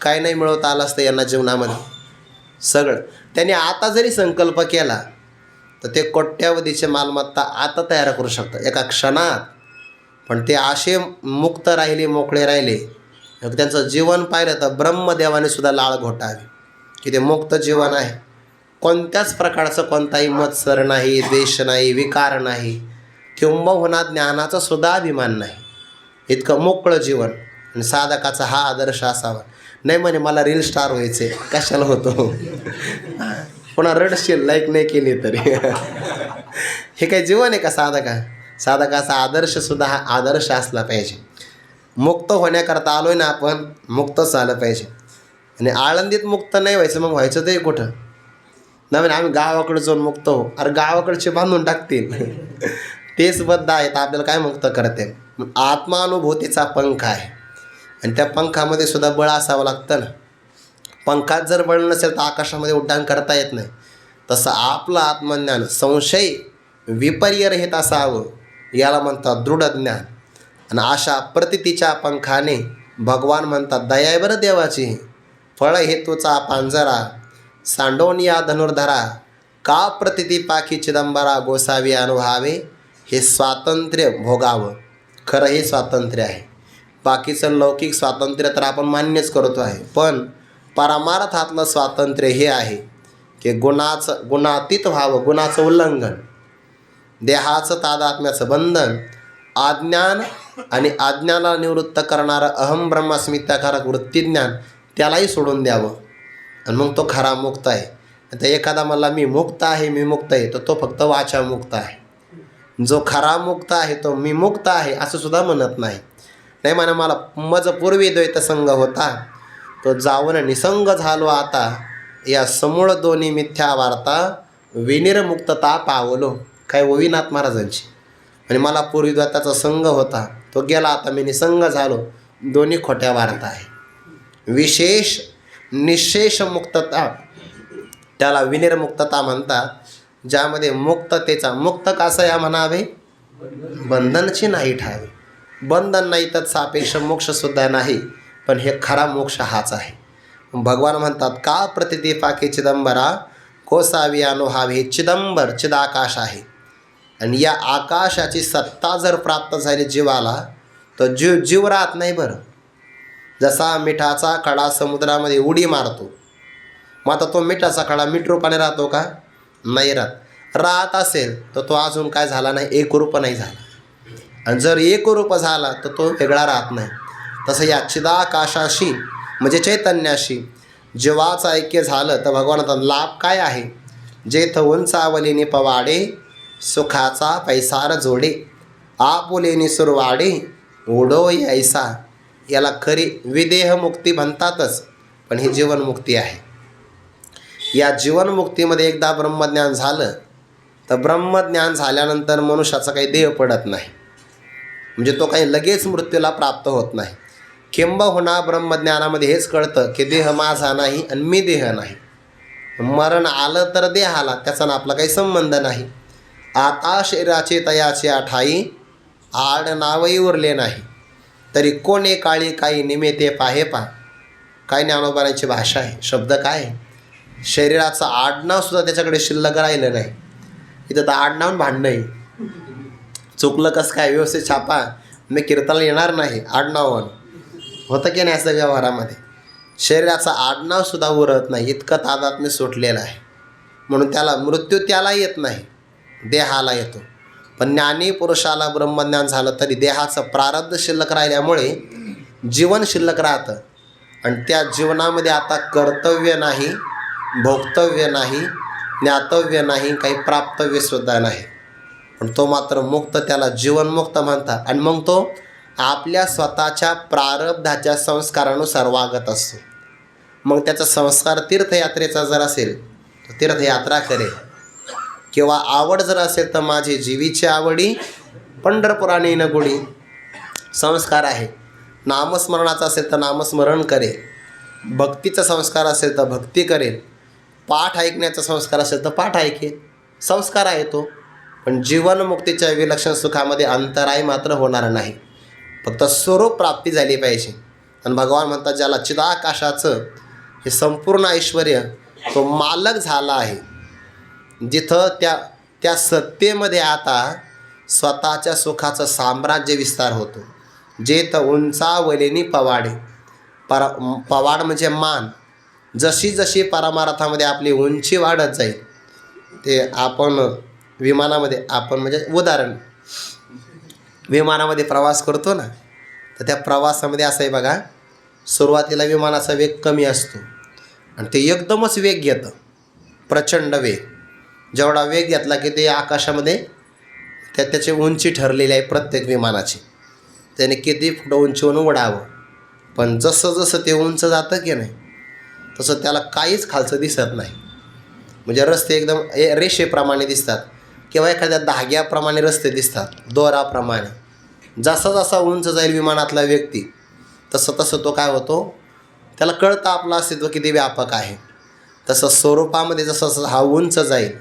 काय नाही मिळवता आलं असतं यांना जीवनामध्ये सगळं. त्यांनी आता जरी संकल्प केला तर ते कोट्यावधीचे मालमत्ता आता तयार करू शकतात एका क्षणात. पण ते असे मुक्त राहिले, मोकळे राहिले, त्यांचं जीवन पाहिलं तर ब्रह्मदेवाने सुद्धा लाळ घोटावी की ते मुक्त जीवन आहे. कोणत्याच प्रकारचं कोणताही मत्सर नाही, द्वेष नाही, विकार नाही, किंबहुना ज्ञानाचा सुद्धा अभिमान नाही. इतकं मोकळं जीवन. आणि साधकाचा हा आदर्श असावा. नाही म्हणे मला रील स्टार व्हायचे, कशाला होतो पुन्हा रडशील लाईक नाही केली तरी हे काही जीवन आहे का साधका? साधकाचा आदर्शसुद्धा हा आदर्श असला पाहिजे. मुक्त होण्याकरता आलो आहे ना आपण, मुक्तच झालं पाहिजे. आणि आळंदीत मुक्त नाही व्हायचं, मग व्हायचं ते कुठं? नवीन आम्ही गावाकडे जाऊन मुक्त हो, अरे गावाकडचे बांधून टाकतील तेच बद्ध आहेत, आपल्याला काय मुक्त करते? आत्मानुभूतीचा पंख आहे आणि त्या पंखामध्ये सुद्धा बळ असावं लागतं ना. पंखात जर बळ नसेल तर आकाशामध्ये उड्डाण करता येत नाही. तसं आपलं आत्मज्ञान संशय विपर्यरहित असावं, याला म्हणतात दृढ ज्ञान. आणि अशा प्रतितीच्या पंखाने भगवान म्हणतात, दया आहे बरं देवाची, फळ हेतूचा पांजरा सांडोनिया धनुर्धरा, का प्रतिती पाखी चिदंबरा, गोसावी अनुभवावे हे स्वातंत्र्य भोगावं. खरं हे स्वातंत्र्य आहे. बाकीचं लौकिक स्वातंत्र्य तर आपण मान्यच करतो आहे, पण परमार्थातलं स्वातंत्र्य हे आहे की गुणातीत व्हावं, गुणाचं उल्लंघन, देहाचं तादात्म्याचं बंधन, अज्ञान आणि अज्ञानाला निवृत्त करणारं अहम ब्रह्मस्मित्याकारक वृत्तीज्ञान त्यालाही सोडून द्यावं. आणि मग तो खरा मुक्त आहे. आता एखादा म्हणला मी मुक्त आहे, मी मुक्त आहे, तर तो फक्त वाचा मुक्त आहे. जो खरा मुक्त आहे तो मी मुक्त आहे असं सुद्धा म्हणत नाही. नाही म्हणा मला मज पूर्वी द्वैत संग होता, तो जाऊन निसंग झालो आता, या समूळ दोन्ही मिथ्या वार्ता विनिर्मुक्तता पावलो. काय ओवीनाथ महाराजांची. आणि मला पूर्वी द्वैताचा संघ होता, तो गेला, आता मी निसंग झालो, दोन्ही खोट्या वार्ता आहे. विशेष निशेष मुक्तता त्याला विनिर्मुक्तता म्हणतात, ज्यामध्ये मुक्ततेचा मुक्त कसं या म्हणावे, बंधनची नाही ठावे. बंधन नाही तर सापेक्ष मोक्षसुद्धा नाही, पण हे खरा मोक्ष हाच आहे. भगवान म्हणतात, का प्रतिती पाके चिदंबरा, कोसावी अनुभवावे. चिदंबर चिदाकाश आहे. आणि या आकाशाची सत्ता जर प्राप्त झाली जीवाला तर जीव राहत नाही बरं. जसा मिठाचा खडा समुद्रामध्ये उडी मारतो, मग आता तो मिठाचा खडा मीठ रूपाने राहतो का? नाही राहत. राहत असेल तर तो अजून काय झाला नाही, एकरूप नाही झाला. आणि जर एकरूप झाला तर तो वेगळा राहत नाही. तसं या चिदाकाशाशी म्हणजे चैतन्याशी जीवाचं ऐक्य झालं तर भगवानाचा लाभ काय आहे? जेथ उंचावलीने पवाडे, सुखाचा पैसार जोडे, आपुलेनी सुरवाडे, उडो ऐसा. याला खरी विदेहमुक्ती म्हणतातच, पण ही जीवनमुक्ती आहे. या जीवनमुक्तीमध्ये एकदा ब्रह्मज्ञान झालं तर ब्रह्मज्ञान झाल्यानंतर मनुष्याचा काही देह पडत नाही, म्हणजे तो काही लगेच मृत्यूला प्राप्त होत नाही. किंबहुना ब्रह्मज्ञानामध्ये हेच कळतं की देह माझा नाही आणि मी देह नाही. मरण आलं तर देहाला, त्याचा ना आपला काही संबंध नाही. आता शरीराचे तयाचे आठाई, आड नावही उरले नाही, तरी कोणे काळी काही निमित्ते पाहे पा. काय ज्ञानोबारांची भाषा आहे, शब्द काय आहे. शरीराचं आडनावसुद्धा त्याच्याकडे शिल्लक राहिलं नाही. इथं तर आडनावून भांडणं आहे. चुकलं कसं काय, व्यवस्थित छापा, मी कीर्तनाला येणार नाही आडनावून. होतं की नाही असं व्यवहारामध्ये. शरीराचं आडनावसुद्धा उरत नाही, इतकं तादात्म्य सुटलेलं आहे. म्हणून त्याला मृत्यू त्याला येत नाही, देहाला येतो. पण ज्ञानी पुरुषाला ब्रह्मज्ञान झालं तरी देहाचं प्रारब्ध शिल्लक राहिल्यामुळे जीवन शिल्लक राहतं आणि त्या जीवनामध्ये आता कर्तव्य नाही, भोक्तव्य नाही, ज्ञातव्य नाही, काही प्राप्तव्यसुद्धा नाही. पण तो मात्र मुक्त, त्याला जीवनमुक्त म्हणतात. आणि मग तो आपल्या स्वतःच्या प्रारब्धाच्या संस्कारानुसार वागत असतो. मग त्याचा संस्कार तीर्थयात्रेचा जर असेल तर तीर्थयात्रा करेल, किंवा आवड जर असेल तर माझी जीवीची आवडी पंढरपुराने नगुडी संस्कार आहे. नामस्मरणाचा असेल तर नामस्मरण करेल, भक्तीचा संस्कार असेल तर भक्ती करेल, पाठ ऐकण्याचा संस्कार असेल तर पाठ ऐकेल. संस्कार आहे तो. पण जीवनमुक्तीच्या विलक्षण सुखामध्ये अंतराय मात्र होणार नाही. फक्त स्वरूप प्राप्ती झाली पाहिजे. आणि भगवान म्हणतात ज्याला चिदाकाशाचं हे संपूर्ण ऐश्वर्य तो मालक झाला आहे, जिथं त्या सत्तेमध्ये आता स्वतःच्या सुखाचं साम्राज्य विस्तार होतो. जे तर उंचावलेनी पवाडे, पवाड म्हणजे मान. जशी जशी परमार्थामध्ये आपली उंची वाढत जाईल, ते आपण विमानामध्ये, आपण म्हणजे उदाहरण विमानामध्ये प्रवास करतो ना, तर त्या प्रवासामध्ये असं आहे बघा, सुरुवातीला विमानाचा वेग कमी असतो आणि ते एकदमच वेग घेतं, प्रचंड वेग. जेवढा वेग घेतला की ते आकाशामध्ये त्याची उंची ठरलेली आहे प्रत्येक विमानाची, त्याने किती फूट उंचीवरून उडावं. पण जसं जसं ते उंच जातं की नाही, तसं त्याला काहीच खालचं दिसत नाही. म्हणजे रस्ते एकदम रेषेप्रमाणे दिसतात, किंवा एखाद्या धाग्याप्रमाणे रस्ते दिसतात, दोराप्रमाणे. जसा जसा उंच जाईल विमानातला व्यक्ती, तसं तसं तो काय होतो, त्याला कळतं आपलं अस्तित्व किती व्यापक आहे. तसं स्वरूपामध्ये जसं जसं हा उंच जाईल,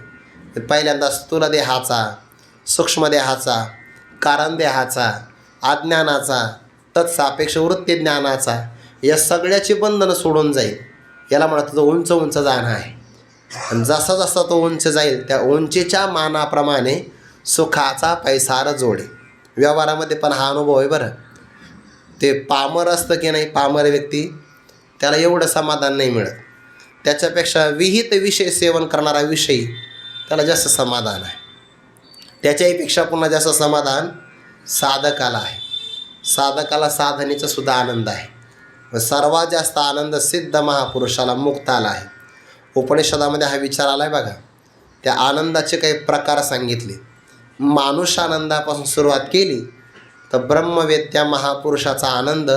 पहिल्यांदा स्थूल देहाचा, सूक्ष्म देहाचा, कारण देहाचा, अज्ञानाचा, तत्सापेक्ष वृत्ती ज्ञानाचा, या सगळ्याची बंधनं सोडून जाईल. याला म्हणतात उंच उंच जाणं आहे. आणि जसा जसा तो उंच जाईल त्या उंचीच्या मानाप्रमाणे सुखाचा पैसार जोडे. व्यवहारामध्ये पण हा अनुभव आहे बरं. ते पामर असतं की नाही, पामर व्यक्ती, त्याला एवढं समाधान नाही मिळत. त्याच्यापेक्षा विहित विषय सेवन करणारा विषयी त्याला जास्त समाधान आहे. त्याच्याहीपेक्षा पुन्हा जास्त समाधान साधकाला आहे. साधकाला साधनेचा सुद्धा आनंद आहे. सर्वात जास्त आनंद सिद्ध महापुरुषाला, मुक्ताला आहे. उपनिषदामध्ये हा विचार आला आहे बघा. त्या आनंदाचे काही प्रकार सांगितले. मानुष आनंदापासून सुरुवात केली तर ब्रह्मवेत्या महापुरुषाचा आनंद,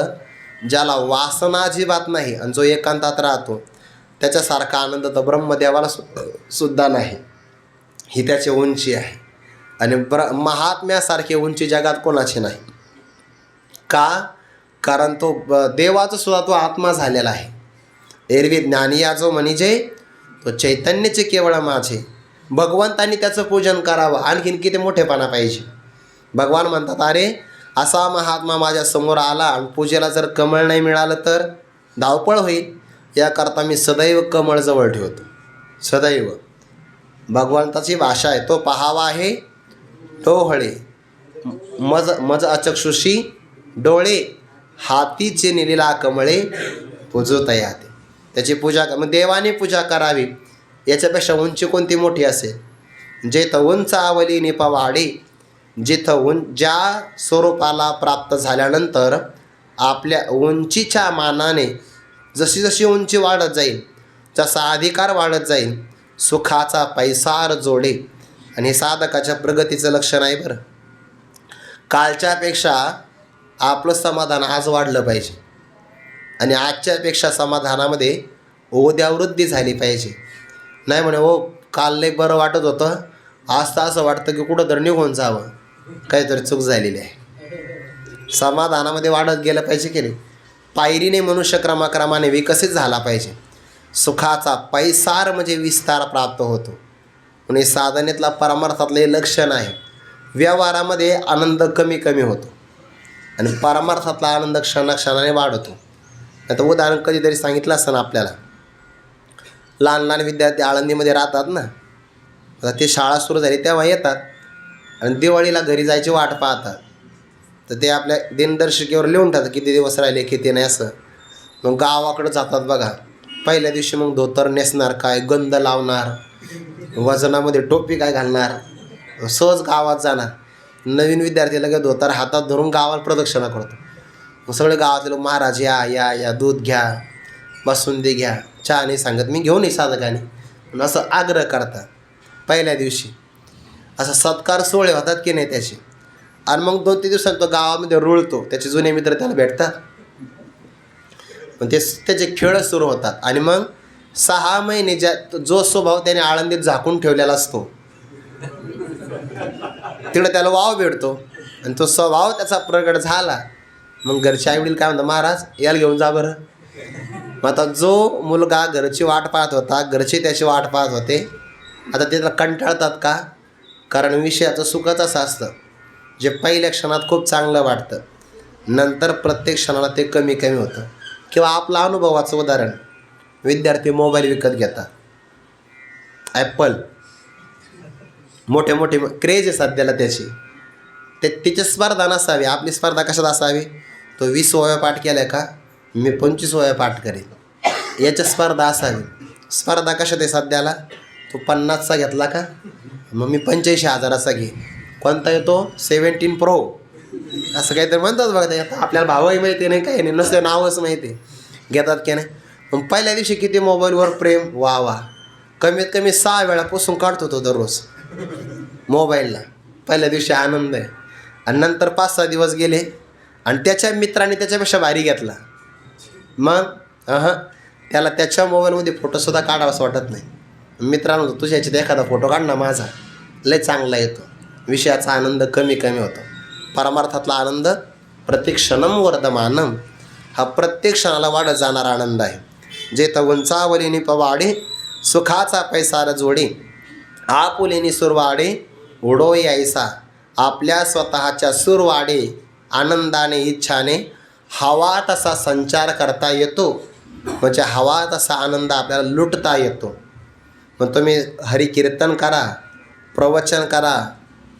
ज्याला वासना अजिबात नाही आणि जो एकांतात राहतो, त्याच्यासारखा आनंद तर ब्रह्मदेवाला सुद्धा नाही. ही त्याची उंची आहे. आणि महात्म्यासारखी उंची जगात कोणाची नाही. का? कारण तो देवाचा सुद्धा तो आत्मा झालेला आहे. एरवी ज्ञानिया जो म्हणजे तो चैतन्याचे केवळ माझे. भगवंतांनी त्याचं पूजन करावं, आणखीन किती मोठेपणा पाहिजे. भगवान म्हणतात अरे असा महात्मा माझ्या समोर आला आणि पूजेला जर कमळ नाही मिळालं तर धावपळ होईल. याकरता मी सदैव कमळ जवळ ठेवतो, सदैव. भगवंताची भाषा आहे, तो पहावा आहे डोहळे, मज अचक्षुषी डोळे, हातीचे निलीला कमळे पूजतया. त्याची पूजा, मग देवाने पूजा करावी. याच्यापेक्षा उंची कोणती मोठी असेल? जेथ उंच आवली निपवाडे, जिथं ज्या स्वरूपाला प्राप्त झाल्यानंतर आपल्या उंचीच्या मानाने जशी जशी उंची वाढत जाईल, जसा अधिकार वाढत जाईल, सुखाचा पैसार जोडे. आणि हे साधकाच्या प्रगतीचं लक्षण आहे बरं. कालच्यापेक्षा आपलं समाधान आज वाढलं पाहिजे आणि आजच्यापेक्षा समाधानामध्ये उद्या वृद्धी झाली पाहिजे. नाही म्हणे हो काल लई बरं वाटत होतं, आज तर असं वाटतं की कुठं तर निघून जावं, काहीतरी चूक झालेली आहे. समाधानामध्ये वाढत गेलं पाहिजे की नाही. पायरीने मनुष्य क्रमाक्रमाने विकसित झाला पाहिजे. सुखाचा पैसार म्हणजे विस्तार प्राप्त होतो. म्हणजे साधनेतला परमार्थातलं हे लक्षण आहे. व्यवहारामध्ये आनंद कमी कमी होतो आणि परमार्थातला आनंद क्षणाक्षणाने वाढतो. आता उदाहरण कधीतरी सांगितलं असतं ना आपल्याला. लहान लहान विद्यार्थी आळंदीमध्ये राहतात ना, आता ते शाळा सुरू झाली तेव्हा येतात आणि दिवाळीला घरी जायची वाट पाहतात. तर ते आपल्या दिनदर्शिकेवर लिहून ठेवतात किती दिवस राहिले किती नाही असं. मग गावाकडं जातात बघा. पहिल्या दिवशी मग धोतर नेसणार काय, गंध लावणार, वजनामध्ये टोपी काय घालणार, सहज गावात जाणार. नवीन विद्यार्थी लगेच धोतर हातात धरून गावात प्रदक्षिणा करतो. मग सगळे गावातले लोक महाराज या या या दूध घ्या, बासुंदी घ्या, चहा नाही सांगत मी, घेऊन ये साधकाने, पण असं आग्रह करता. पहिल्या दिवशी असं सत्कार सोहळे होतात की नाही त्याचे. आणि मग 2-3 दिवसांनी तो गावामध्ये रुळतो, त्याचे जुने मित्र त्याला भेटतात, पण त्याचे खेळ सुरू होतात. आणि मग 6 महिने जो स्वभाव त्याने आळंदीत झाकून ठेवलेला असतो तिकडे त्याला वाव भेटतो. आणि तो स्वभाव त्याचा प्रगट झाला, मग घरचे आईवडील काय म्हणतात, महाराज याला घेऊन जा बरं. मग आता जो मुलगा घरची वाट पाहत होता, घरचे त्याची वाट पाहत होते, आता ते त्याला कंटाळतात का? कारण विषयाचं सुखच असं असतं, जे पहिल्या क्षणात खूप चांगलं वाटतं, नंतर प्रत्येक क्षणाला ते कमी कमी होतं. किंवा आपलं अनुभवाचं उदाहरण, विद्यार्थी मोबाईल विकत घेतात, ॲपल, मोठे मोठे क्रेज आहे सध्याला त्याची. तिची स्पर्धा नसावी. आपली स्पर्धा कशात असावी? तो 20 ओव्या पाठ केल्या का मी 25 ओव्या पाठ करेन, याच्या स्पर्धा असावी. स्पर्धा कशात आहे सध्याला? तो 50चा घेतला का मग मी 85,000चा घे. कोणता येतो? 17 प्रो असं काहीतरी म्हणतात बघा. ते आता आपल्याला भावही माहिती नाही, काही नाही, नसतं नावच माहिती, घेतात की नाही. मग पहिल्या दिवशी किती मोबाईलवर प्रेम, वा वा, कमीत कमी 6 वेळा पुसून काढतो तो दररोज मोबाईलला. पहिल्या दिवशी आनंद आहे. आणि नंतर 5-6 दिवस गेले आणि त्याच्या मित्राने त्याच्यापेक्षा भारी घेतला, मग त्याला त्याच्या मोबाईलमध्ये फोटोसुद्धा काढावासं वाटत नाही. मित्रांनो, तुझ्या याच्यात एखादा फोटो काढ ना माझा, लय चांगला येतो. विषयाचा आनंद कमी कमी होतो. परमार्थातला आनंद प्रतिक्षणम वर्धमानम, हा प्रत्येक क्षणाला वाढत जाणारा आनंद आहे. जे उंचावलीनी पवाडे सुखाचा पैसार जोडे, आपुलेनी सुरवाडे उडो यायसा. आपल्या स्वतःच्या सुरवाडे आनंदाने इच्छाने हवा तसा संचार करता येतो, म्हणजे हवा तसा आनंद आपल्याला लुटता येतो. मग तुम्ही हरिकीर्तन करा, प्रवचन करा,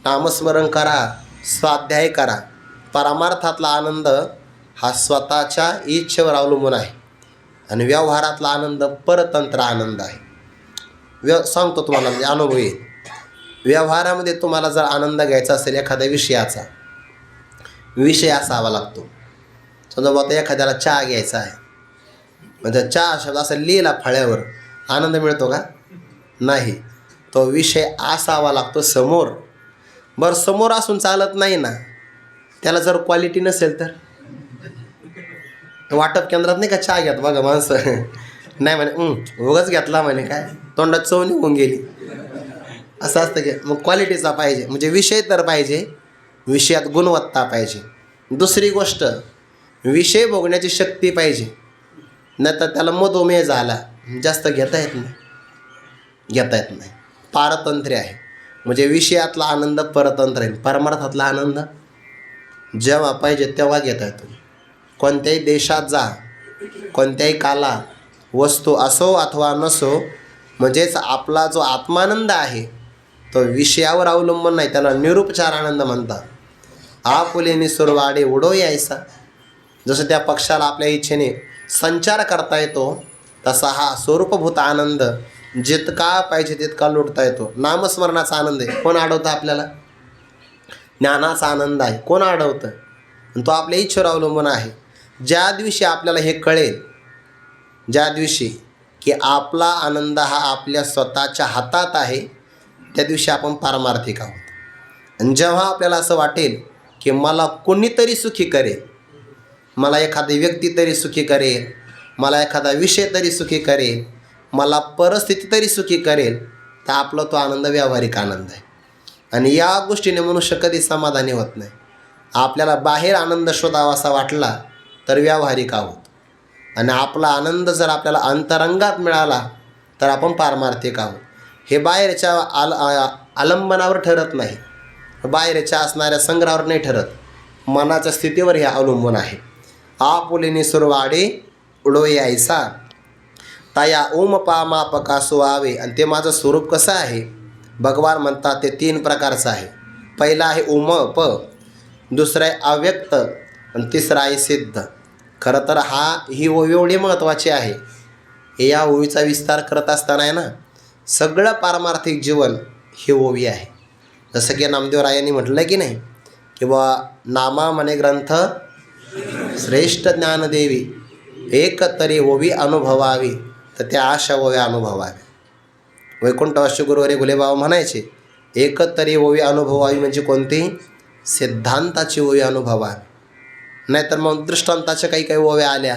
नामस्मरण करा, स्वाध्याय करा. परमार्थातला आनंद हा स्वतःच्या इच्छेवर अवलंबून आहे. आणि व्यवहारातला आनंद परतंत्र आनंद आहे. सांगतो तुम्हाला, म्हणजे अनुभव येईल. व्यवहारामध्ये तुम्हाला जर आनंद घ्यायचा असेल एखाद्या विषयाचा, विषय असावा लागतो. समजा आता एखाद्याला चहा घ्यायचा आहे, म्हणजे चहा शब्द असं लिहिला फळ्यावर, आनंद मिळतो का? नाही. तो विषय असावा लागतो समोर. बरं, समोर असून चालत नाही ना, त्याला जर क्वालिटी नसेल तर. वाटप केंद्रात नाही का चहा घ्यात बघा माणसं, नाही म्हणे उगाच घेतला म्हणे, काय तोंडात चव निघून गेली, असं असतं की. मग क्वालिटीचा पाहिजे, म्हणजे विषय तर पाहिजे, विषयात गुणवत्ता पाहिजे. दुसरी गोष्ट, विषय भोगण्याची शक्ती पाहिजे, नाही तर त्याला मधुमेह झाला, जास्त घेता येत नाही. पारतंत्र्य आहे, म्हणजे विषयातला आनंद परतंत्र आहे. परमार्थातला आनंद जेव्हा पाहिजे तेव्हा घेता येतो. कोणत्याही देशात जा, कोणत्याही काला, वस्तू असो अथवा नसो, म्हणजेच आपला जो आत्मानंद आहे तो विषयावर अवलंबून नाही, त्याला निरुपचार आनंद म्हणतात. आपुलेनी सुरवाडे उडो यायसा. जसं त्या पक्षाला आपल्या इच्छेने संचार करता येतो, तसा हा स्वरूपभूत आनंद जितका पाहिजे तितका लुटता येतो. नामस्मरणाचा आनंद आहे, कोण अडवतं आपल्याला? ज्ञानाचा आनंद आहे, कोण अडवतं? तो आपल्या इच्छेवर अवलंबून आहे. ज्या दिवशी आपल्याला हे कळेल, ज्या दिवशी की आपला आनंद हा आपल्या स्वतःच्या हातात आहे, त्या दिवशी आपण पारमार्थिक आहोत. आणि जेव्हा आपल्याला असं वाटेल की मला कोणीतरी सुखी करेल, मला एखादी व्यक्ती तरी सुखी करेल, मला एखादा विषय तरी सुखी करेल, मला परिस्थिती तरी सुखी करेल, तर आपला तो आनंद व्यावहारिक आनंद आहे. आणि या गोष्टीने मनुष्य कधी समाधानी होत नाही. आपल्याला बाहेर आनंद शोधावासा वाटला तर व्यावहारिक आहोत, आणि आपला आनंद जर आपल्याला अंतरंगात मिळाला तर आपण पारमार्थिक आहोत. हे बाहेरच्या आलंबनावर ठरत नाही, बाहेरच्या असणाऱ्या संग्रहावर नाही ठरत, मनाच्या स्थितीवर हे अवलंबून आहे. आपुलेनी सुरवाडे उडो यायसा, ताया ओम पा मापका सुवावे. आणि ते माझं स्वरूप कसं आहे? भगवान म्हणतात ते 3 प्रकारचं आहे. पहिला आहे ओम प, दुसरं आहे अव्यक्त, आणि तिसरं आहे सिद्ध. खरं तर ही ओवी एवढी महत्त्वाची आहे. या ओवीचा विस्तार करत असताना आहे ना, सगळं पारमार्थिक जीवन ही ओवी आहे. जसं की नामदेवरायांनी म्हटलं की नाही, की बा नामा म्हणे ग्रंथ श्रेष्ठ ज्ञानदेवी एक तरी ओवी अनुभवावी, तर त्या अशा ओव्या अनुभवाव्या. वैकुंठवासी गुरुवरे घुलेबाबा म्हणायचे, एक तरी ओवी अनुभवावी म्हणजे कोणती? सिद्धांताची ओवी अनुभवावी. नाहीतर मग दृष्टांताच्या काही काही ओव्या आल्या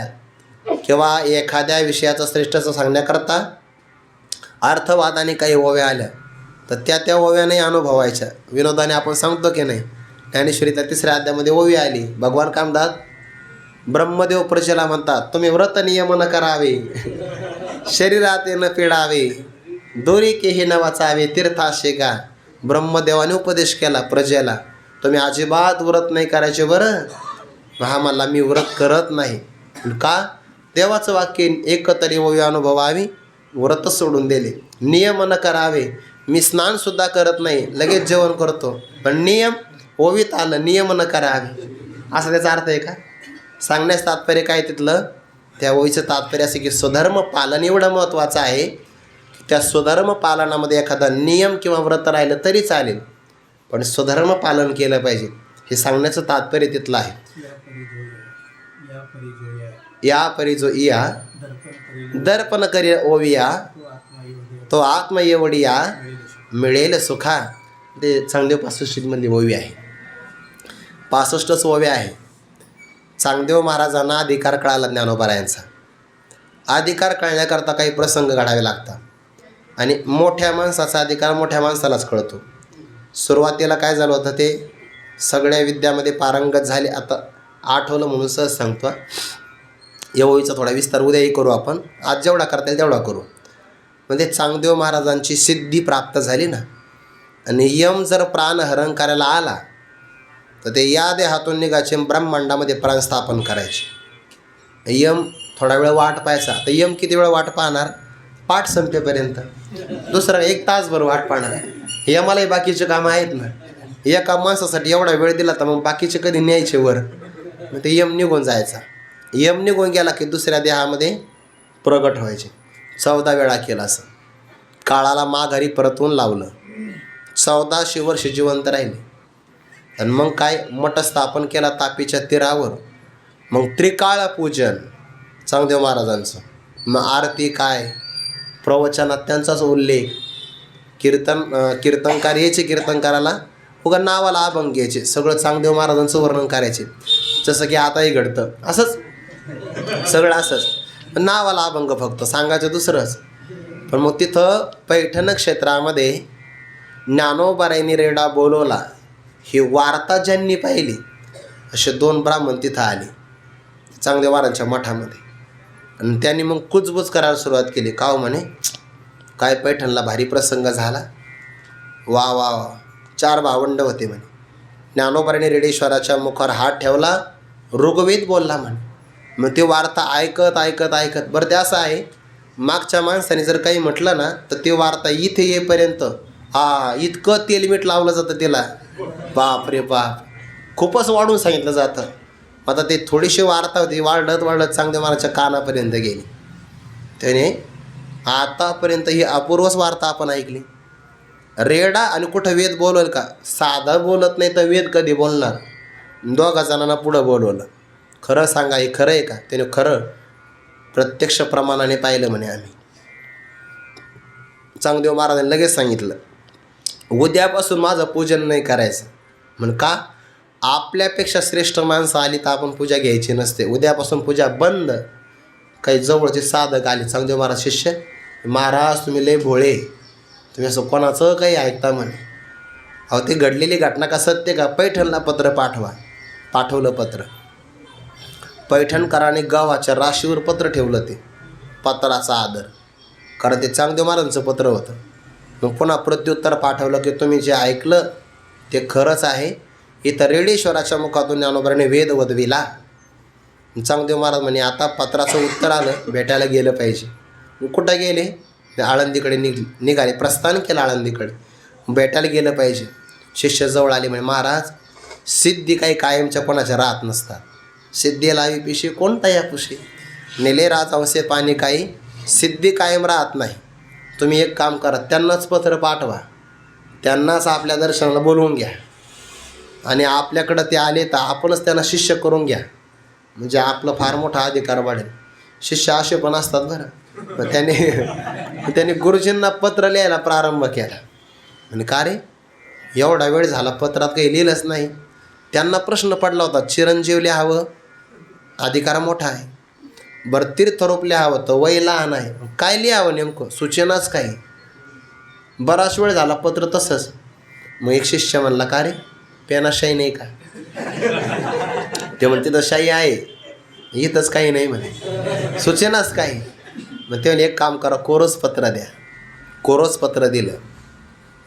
किंवा एखाद्या विषयाचं श्रेष्ठचं सांगण्याकरता अर्थवादाने काही ओव्या आल्या, तर त्या ओव्या नाही अनुभवायच्या. विनोदाने आपण सांगतो की नाही, ज्ञानेश्वरीच्या 3ऱ्या अध्यायामध्ये ओवी आली. भगवान काय म्हणतात? ब्रह्मदेव प्रजेला म्हणतात, तुम्ही व्रत नियमन करावे, शरीरात न पिडावे, दोरी केही न वाचावे, तीर्थाशे गा. ब्रह्मदेवाने उपदेश केला प्रजेला, तुम्ही अजिबात व्रत नाही करायचे बरं. हा मला मी व्रत करत नाही. का? देवाचं वाक्य एक तरी ओवी अनुभवावी, व्रत सोडून दिले. नियम न करावे, मी स्नानसुद्धा करत नाही, लगेच जेवण करतो, पण नियम ओवीत आलं, नियम न करावे, असा त्याचा अर्थ आहे का? सांगण्यास तात्पर्य काय तिथलं? त्या ओवीचं तात्पर्य असं की स्वधर्म पालन एवढं महत्त्वाचं आहे की त्या स्वधर्म पालनामध्ये एखादा नियम किंवा व्रत राहिलं तरी चालेल, पण स्वधर्म पालन केलं पाहिजे, हे सांगण्याचं तात्पर्य तिथलं आहे. या परी जो इया दर्पण करी ओविया, तो आत्म एवढिया मिळेल सुखा. ते चांगदेव 65मधली ओवी आहे. 65च ओव्या आहे. चांगदेव महाराजांना अधिकार कळाला ज्ञानोबारायांचा. अधिकार कळण्याकरता काही प्रसंग घडावे लागतात आणि मोठ्या माणसाचा अधिकार मोठ्या माणसालाच कळतो. सुरुवातीला काय झालं होतं, ते सगळ्या विद्यामध्ये पारंगत झाले. आता आठवलं म्हणून सहज सांगतो. या ओवीचा थोडा विस्तार उद्याही करू आपण, आज जेवढा करता येईल तेवढा करू. म्हणजे चांगदेव महाराजांची सिद्धी प्राप्त झाली ना, आणि यम जर प्राणहरण करायला आला तर ते या देहातून निघायचे, ब्रह्मांडामध्ये प्राण स्थापन करायचे. यम थोडा वेळ वाट पाहायचा. तर यम किती वेळ वाट पाहणार? पाठ संपेपर्यंत. दुसरा 1 तासभर वाट पाहणार. यमालाही बाकीचे कामं आहेत ना. एका माणसासाठी एवढा वेळ दिला तर मग बाकीचे कधी न्यायचे वर? मग ते यम निघून जायचा. यम निघून गेला की दुसऱ्या देहामध्ये प्रगट व्हायचे. 14 वेळा केला असं. काळाला माघारी परतवून लावलं. 1400 वर्ष जिवंत राहिले. आणि मग काय, मठ स्थापन केला तापीच्या तीरावर. मग त्रिकाळ पूजन चांगदेव महाराजांचं. मग आरती काय, प्रवचनात त्यांचाच उल्लेख. कीर्तनकार यायचे, कीर्तनकाराला उगा नावाला अभंग घ्यायचे, सगळं चांगदेव महाराजांचं वर्णन करायचे. जसं की आताही घडतं असंच, सगळं असंच, नावाला अभंग फक्त सांगायचं दुसरंच. पण मग तिथं पैठण क्षेत्रामध्ये ज्ञानोबारायांनी रेडा बोलवला, ही वार्ता ज्यांनी पाहिली असे 2 ब्राह्मण तिथं आले चांगदेव महाराजांच्या मठामध्ये. आणि त्यांनी मग कुजबुज करायला सुरुवात केली. का म्हणे, काय पैठणला भारी प्रसंग झाला, वा वा वा. 4 भावंड होते म्हणे. ज्ञानोबारांनी रेडेश्वराच्या मुखावर हात ठेवला, ऋग्वेद बोलला म्हणे. मग ते वार्ता ऐकत ऐकत ऐकत, बरं ते असं आहे, मागच्या माणसाने जर काही म्हटलं ना तर ते वार्ता इथे येईपर्यंत इतकं तेलमीठ लावलं जातं त्याला, बाप रे बाप, खूपच वाढून सांगितलं जातं. आता ते थोडीशी वार्ता होती, वाढत वाढत चांगदेव महाराजच्या कानापर्यंत गेली. त्याने आतापर्यंत ही अपूर्वच वार्ता आपण ऐकली. रेडा आणि कुठं वेद बोलवल का? साधं बोलत नाही तर वेद कधी बोलणार? 2 जणांना पुढं बोलवलं. खरं सांगा, हे खरं आहे का? त्याने खरं प्रत्यक्ष प्रमाणाने पाहिलं म्हणे आम्ही. चांगदेव महाराजांनी लगेच सांगितलं, उद्यापासून माझं पूजन नाही करायचं. म्हण का? आपल्यापेक्षा श्रेष्ठ माणसं आली तर आपण पूजा घ्यायची नसते. उद्यापासून पूजा बंद. काही जवळचे साधक आले, चांगदेव महाराज शिष्य, महाराज तुम्ही लय भोळे, तुम्ही असं कोणाचं काही ऐकता म्हणे. अहो ते घडलेली घटना का सत्य का? पैठणला पत्र पाठवा. पाठवलं पत्र. पैठणकरांनी गावाच्या राशीवर पत्र ठेवलं. ते पत्राचा आदर, कारण ते चांगदेव महाराजांचं पत्र होतं. मग पुन्हा प्रत्युत्तर पाठवलं की तुम्ही जे ऐकलं ते खरंच आहे. इथं रेडेश्वराच्या मुखातून ज्ञानोबारांनी वेद वदविला. चांगदेव महाराज म्हणे आता पत्राचं उत्तर आलं, भेटायला गेलं पाहिजे. कुठं गेले? आळंदीकडे निघाले, प्रस्थान केलं आळंदीकडे. भेटायला गेलं पाहिजे. शिष्य जवळ आले म्हणे, महाराज सिद्धी काही कायमच्या कोणाच्या राहत नसतात. सिद्धी लावी पिशी कोणता या पुशी, नेले राजहंसे पाणी काही, सिद्धी कायम राहत नाही. तुम्ही एक काम करा, त्यांनाच पत्र पाठवा, त्यांनाच आपल्या दर्शनाला बोलवून घ्या आणि आपल्याकडं ते आले तर आपणच त्यांना शिष्य करून घ्या. म्हणजे आपलं फार मोठा अधिकार वाढेल. शिष्य असे पण असतात बरं. मग त्याने गुरुजींना पत्र लिहायला प्रारंभ केला. आणि का रे, एवढा वेळ झाला पत्रात काही लिहिलंच नाही. त्यांना प्रश्न पडला होता, चिरंजीव लिहावं अधिकार मोठा आहे, बरं तीर्थरूप लिहावं तर वय लहान आहे, काय लिहावं नेमकं सुचेनाच काही. बराच वेळ झाला पत्र तसंच. मग एक शिष्य म्हणला, का रे पेनाशाही नाही का? ते म्हणते तर शाही आहे, इथंच काही नाही म्हणे, सुचेनाच काही. मग ते म्हणे एक काम करा, कोरस पत्र द्या. कोरस पत्र दिलं.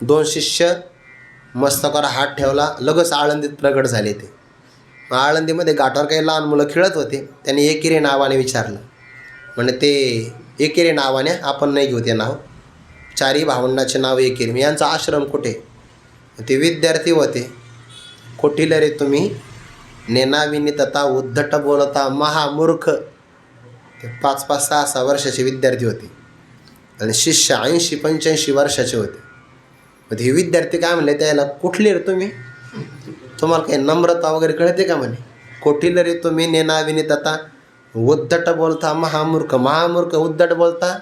2 शिष्य मस्तकावर हात ठेवला, लगेच आळंदीत प्रगट झाले ते. आळंदीमध्ये घाटावर काही लहान मुलं खेळत होते. त्यांनी एकेरी नावाने विचारलं. म्हणजे ते एकेरी नावाने, आपण नाही घेऊ ते नाव, 4 भावंडाचे नाव एकेरी. यांचा आश्रम कुठे? ते विद्यार्थी होते. कोठील रे तुम्ही, नेनाविनी तथा उद्धट बोलता महामूर्ख. ते 5-5, 6-6 वर्षाचे विद्यार्थी होते. आणि शिष्य 80-85 वर्षाचे होते. मग हे विद्यार्थी काय म्हणले त्याला, कुठले रे तुम्ही, तुम्हाला काही नम्रता वगैरे कळते का म्हणे. कोठील रे तुम्ही, नेनाविनी तथा उद्धट बोलता महामूर्ख. महामूर्ख उद्धट बोलता.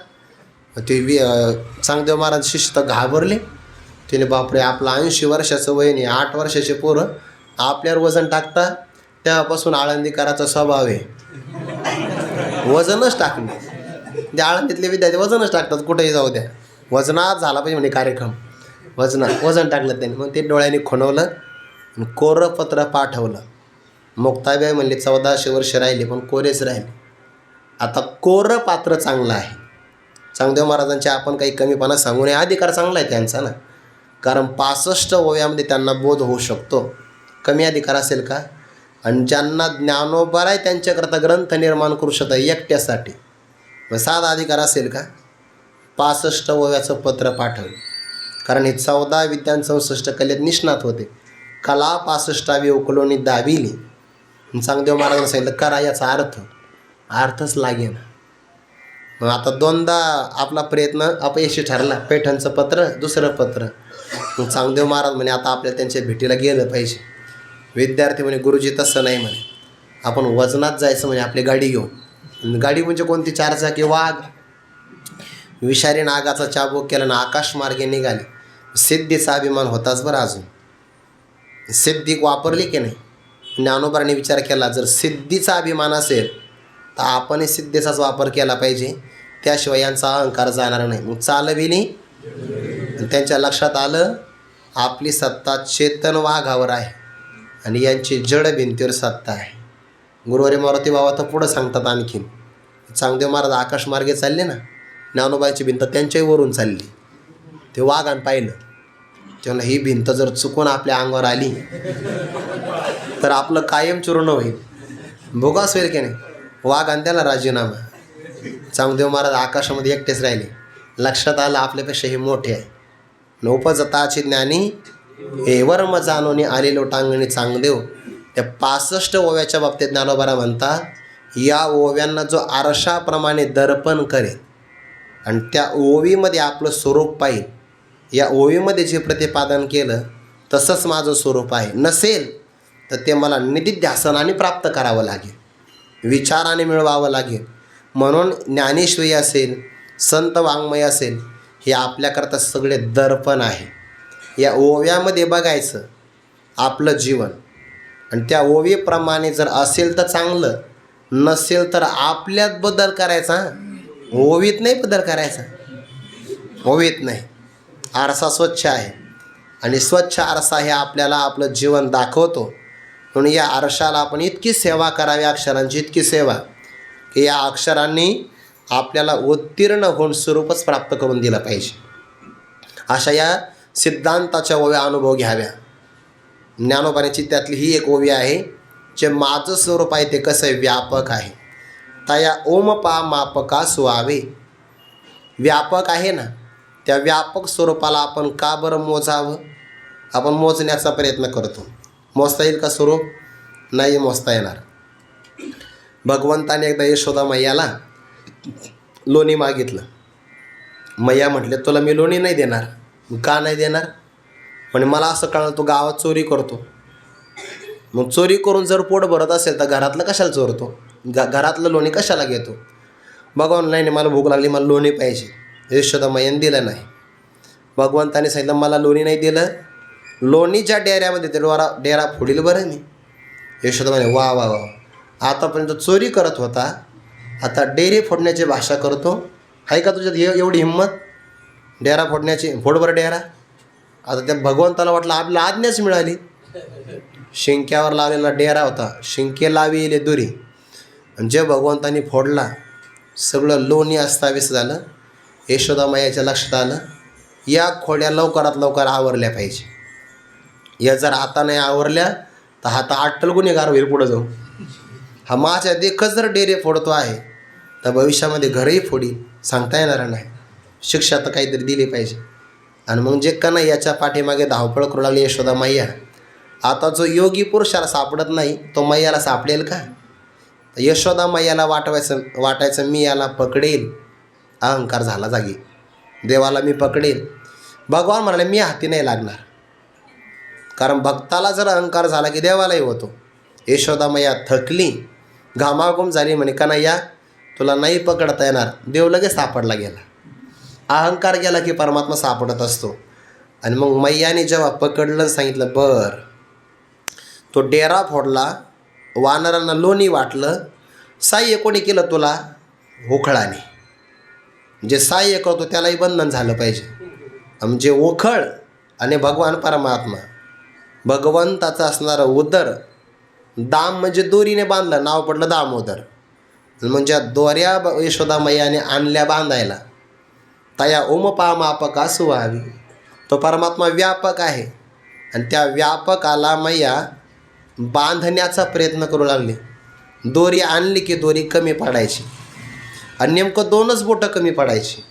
ते चांगदेव महाराज शिष्य तर घाबरले. तिने बापरे, आपलं 80 वर्षाचं वय नाही, 8 वर्षाचे पोरं आपल्यावर वजन टाकता. तेव्हापासून आळंदीकराचा स्वभाव आहे वजनच टाकणे. ते आळंदीतले विद्यार्थी वजनच टाकतात, कुठेही जाऊ द्या, वजनात झाला पाहिजे म्हणे कार्यक्रम. वजन टाकलं त्यांनी. मग ते डोळ्यांनी खुणवलं, कोरं पत्र पाठवलं. मुक्ताबाई म्हणले 1400 वर्ष राहिले पण कोरेच राहिले. आता कोरं पात्र चांगलं आहे. चांगदेव महाराजांचे आपण काही कमीपणा सांगू नये, अधिकार चांगला आहे त्यांचा ना, कारण 65 ओव्यामध्ये त्यांना बोध होऊ शकतो. कमी अधिकार असेल का? आणि ज्यांना ज्ञानोबा आहे त्यांच्याकरता ग्रंथ निर्माण करू शकता एकट्यासाठी, मग साधा अधिकार असेल का? 65 ओव्याचं पत्र पाठवलं. कारण हे 14 विद्यान 64 कलेत निष्णात होते. कला 65वी उकलोनी दाबिली. चांगदेव महाराजांना सांगितलं करा, याचा अर्थच लागेल. मग आता 2दा आपला प्रयत्न अपयशी ठरला. पैठणचं पत्र, दुसरं पत्र. मग चांगदेव महाराज म्हणे आता आपल्याला त्यांच्या भेटीला गेलं पाहिजे. विद्यार्थी म्हणे गुरुजी तसं नाही म्हणे, आपण वजनात जायचं म्हणे आपली गाडी घेऊन. गाडी म्हणजे कोणती? 4 चाकी वाघ. विषारी नागाचा चाबूक केला ना आकाश मार्गे निघाले. सिद्धीचा अभिमान होताच बरं. अजून सिद्धी वापरली की नाही? ज्ञानोबाने विचार केला, जर सिद्धीचा अभिमान असेल तर आपणही सिद्धीचाच वापर केला पाहिजे, त्याशिवाय यांचा अहंकार जाणार नाही. मग चालविली. त्यांच्या लक्षात आलं आपली सत्ता चेतन वाघावर आहे आणि यांची जड भिंतीवर सत्ता आहे. गुरुवारी मारुती बाबा तर पुढं सांगतात आणखीन. चांगदेव महाराज आकाशमार्गे चालले ना, ज्ञानोबाची भिंत त्यांच्याही वरून चालली. ते वाघानं पाहिलं, तेव्हा ही भिंत जर चुकून आपल्या अंगावर आली तर आपलं कायम चूर्ण होईल, भोगास होईल की नाही. वाघानं त्याला राजीनामा. चांगदेव महाराज आकाशामध्ये एकटेच राहिले. लक्षात आलं आपल्यापेक्षा हे मोठे आहे. नौपजताची ज्ञानी हे वर्म जाणून आलेलो टांगणी चांगदेव. त्या 65 ओव्याच्या बाबतीत ज्ञानोबा म्हणतात, या ओव्यांना जो आरशाप्रमाणे दर्पण करेल आणि त्या ओवीमध्ये आपलं स्वरूप पाहिल, या ओवीमध्ये जे प्रतिपादन केलं तसंच माझं स्वरूप आहे, नसेल तर ते मला निधिध्यासनाने प्राप्त करावं लागेल, विचाराने मिळवावं लागेल. म्हणून ज्ञानेश्वरी असेल, संत वाङ्मय असेल, हे आपल्याकरता सगळे दर्पण आहे. या ओव्यामध्ये बघायचं आपलं जीवन आणि त्या ओवीप्रमाणे जर असेल तर चांगलं, नसेल तर आपल्यात बदल करायचा. ओवीत नाही बदल करायचा, ओवीत नाही. आरसा स्वच्छ आहे आणि स्वच्छ आरसा हे आपल्याला आपलं जीवन दाखवतो. म्हणून या आरशाला आपण इतकी सेवा करावी, अक्षरांची इतकी सेवा की या अक्षरांनी आपल्याला उत्तीर्ण होऊन स्वरूपच प्राप्त करून दिलं पाहिजे. अशा या सिद्धांताच्या ओव्या अनुभव घ्याव्या. ज्ञानोबाची त्यातली ही एक ओवी आहे, जे माझं स्वरूप आहे ते कसं आहे, व्यापक आहे. तया ओमपा मापका सुहावे. व्यापक आहे ना, त्या व्यापक स्वरूपाला आपण का बरं मोजावं? आपण मोजण्याचा प्रयत्न करतो. मोजता येईल का स्वरूप? नाही मोजता येणार. भगवंताने एकदा यशोदा मैयाला लोणी मागितलं. मैया म्हटले तुला मी लोणी नाही देणार. का नाही देणार? म्हणे मला असं कळलं तू गावात चोरी करतो. मग चोरी करून जर पोट भरत असेल तर घरातलं कशाला चोरतो? घरातलं लोणी कशाला घेतो? भगवान नाही मला भूक लागली, मला लोणी पाहिजे. यशोदा मैयाने दिलं नाही. भगवंताने सांगितलं मला लोणी नाही दिलं, लोणीच्या डेऱ्यामध्ये ते डेरा फोडील बरं मी. यशोदा म्हणे वा वा वा, आतापर्यंत चोरी करत होता, आता डेरे फोडण्याची भाषा करतो. आहे का तुझ्यात एवढी हिंमत? डेरा फोडण्याची? फोड बरं डेरा. आता त्या भगवंताला वाटलं आपल्याला आज्ञाच मिळाली. शिंक्यावर लावलेला डेरा होता, शिंके लाविले दुरी, आणि जे भगवंतानी फोडला सगळं लोणी अस्ताव्यस्त झालं. यशोदा मैयाच्या लक्षात आलं या खोड्या लवकरात लवकर आवरल्या पाहिजे. या जर आता नाही आवरल्या तर आता अट्टल गुन्हेगार होईल पुढं जाऊ. हा माझ्या देखत जर डेरे फोडतो आहे तर भविष्यामध्ये घरही फोडील, सांगता येणार नाही. शिक्षा तर काहीतरी दिली पाहिजे. आणि मग जे कन्हैयाच्या पाठीमागे धावपळ करू लागली यशोदा मैया, आता जो योगी पुरुषाला सापडत नाही तो मैयाला सापडेल का? यशोदा मैयाला वाटायचं मी याला पकडेल. अहंकार झाला जागी. देवाला मी पकडेल. भगवान म्हणाले मी हाती नाही लागणार. कारण भक्ताला जर अहंकार झाला की देवालाही होतो. यशोदा मैया थकली, घामाघूम झाली, म्हणे कन्हैया तुला नाही पकडता येणार. देव लगेच सापडला गेला. अहंकार गेला की परमात्मा सापडत असतो. आणि मग मैयाने जेव्हा पकडलं सांगितलं बर, तो डेरा फोडला, वानरांना लोणी वाटलं, साह्य कोणी केलं तुला? ओखळाने. जे साह्य करतो त्यालाही बंधन झालं पाहिजे. म्हणजे ओखळ आणि भगवान परमात्मा, भगवंताचं असणारं उदर, दाम म्हणजे दोरीने बांधलं, नाव पडलं दामोदर. म्हणजे दोऱ्या यशोदा मैयाने आणल्या बांधायला. तया ओमपा मापका सुहावी. तो परमात्मा व्यापक आहे आणि त्या व्यापकाला मैया बांधण्याचा प्रयत्न करू लागले. दोरी आणली की दोरी कमी पडायची आणि नेमकं 2च बोटं कमी पडायची.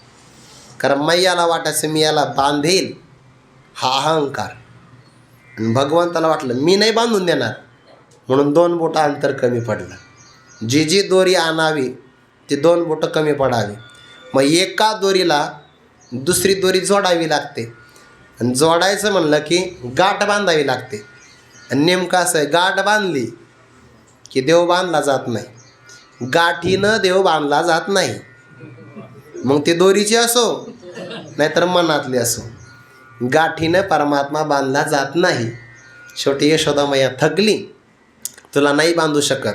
कारण मैयाला वाटायचं मी याला बांधेल, हा अहंकार. आणि भगवंताला वाटलं मी नाही बांधून देणार, म्हणून 2 बोटं अंतर कमी पडलं. जी जी दोरी आणावी ती 2 बोटं कमी पडावी. मग एका दोरीला दुसरी दोरी जोडावी लागते. आणि जोडायचं म्हणलं की गाठ बांधावी लागते. आणि नेमकं असं आहे, गाठ बांधली की देव बांधला जात नाही, गाठीनं देव बांधला जात नाही. मग ती दोरीची असो नाहीतर मनातली असो, गाठीनं परमात्मा बांधला जात नाही. शेवटी यशोदा मैया थकली, तुला नाही बांधू शकत.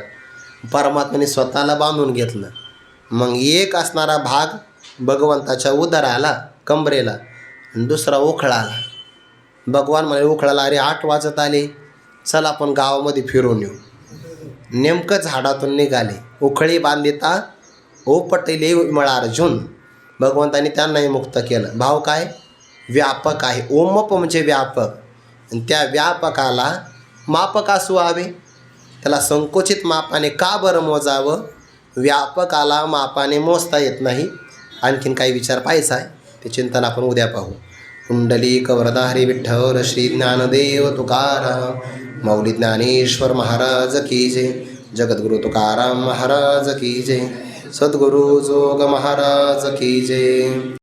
परमात्म्याने स्वतःला बांधून घेतलं. मग एक असणारा भाग भगवंताच्या उदराला, कमरेला, आणि दुसरा ओखळाला. भगवान म्हणे ओखळाला अरे 8 वाजत आले, चल आपण गावामध्ये फिरून येऊ. नेमकं झाडातून निघाले, उखळी बांधिता ओपटले मळा अर्जुन. भगवंताने त्यांनाही मुक्त केलं. भाव काय? व्यापक आहे. ओमप म्हणजे व्यापक. आणि त्या व्यापकाला मापक असू हवे. त्याला संकोचित मापाने का बरं मोजावं? व्यापकाला मापाने मोजता येत नाही. आणखीन काही विचार पाहायचा आहे ते चिंतन आपण उद्या पाहू. कुंडलिक वरदा हरी विठ्ठल श्री ज्ञानदेव तुकाराम माऊली ज्ञानेश्वर महाराज की जय. जगद्गुरु तुकाराम महाराज की जय. सद्गुरु जोग महाराज की जय.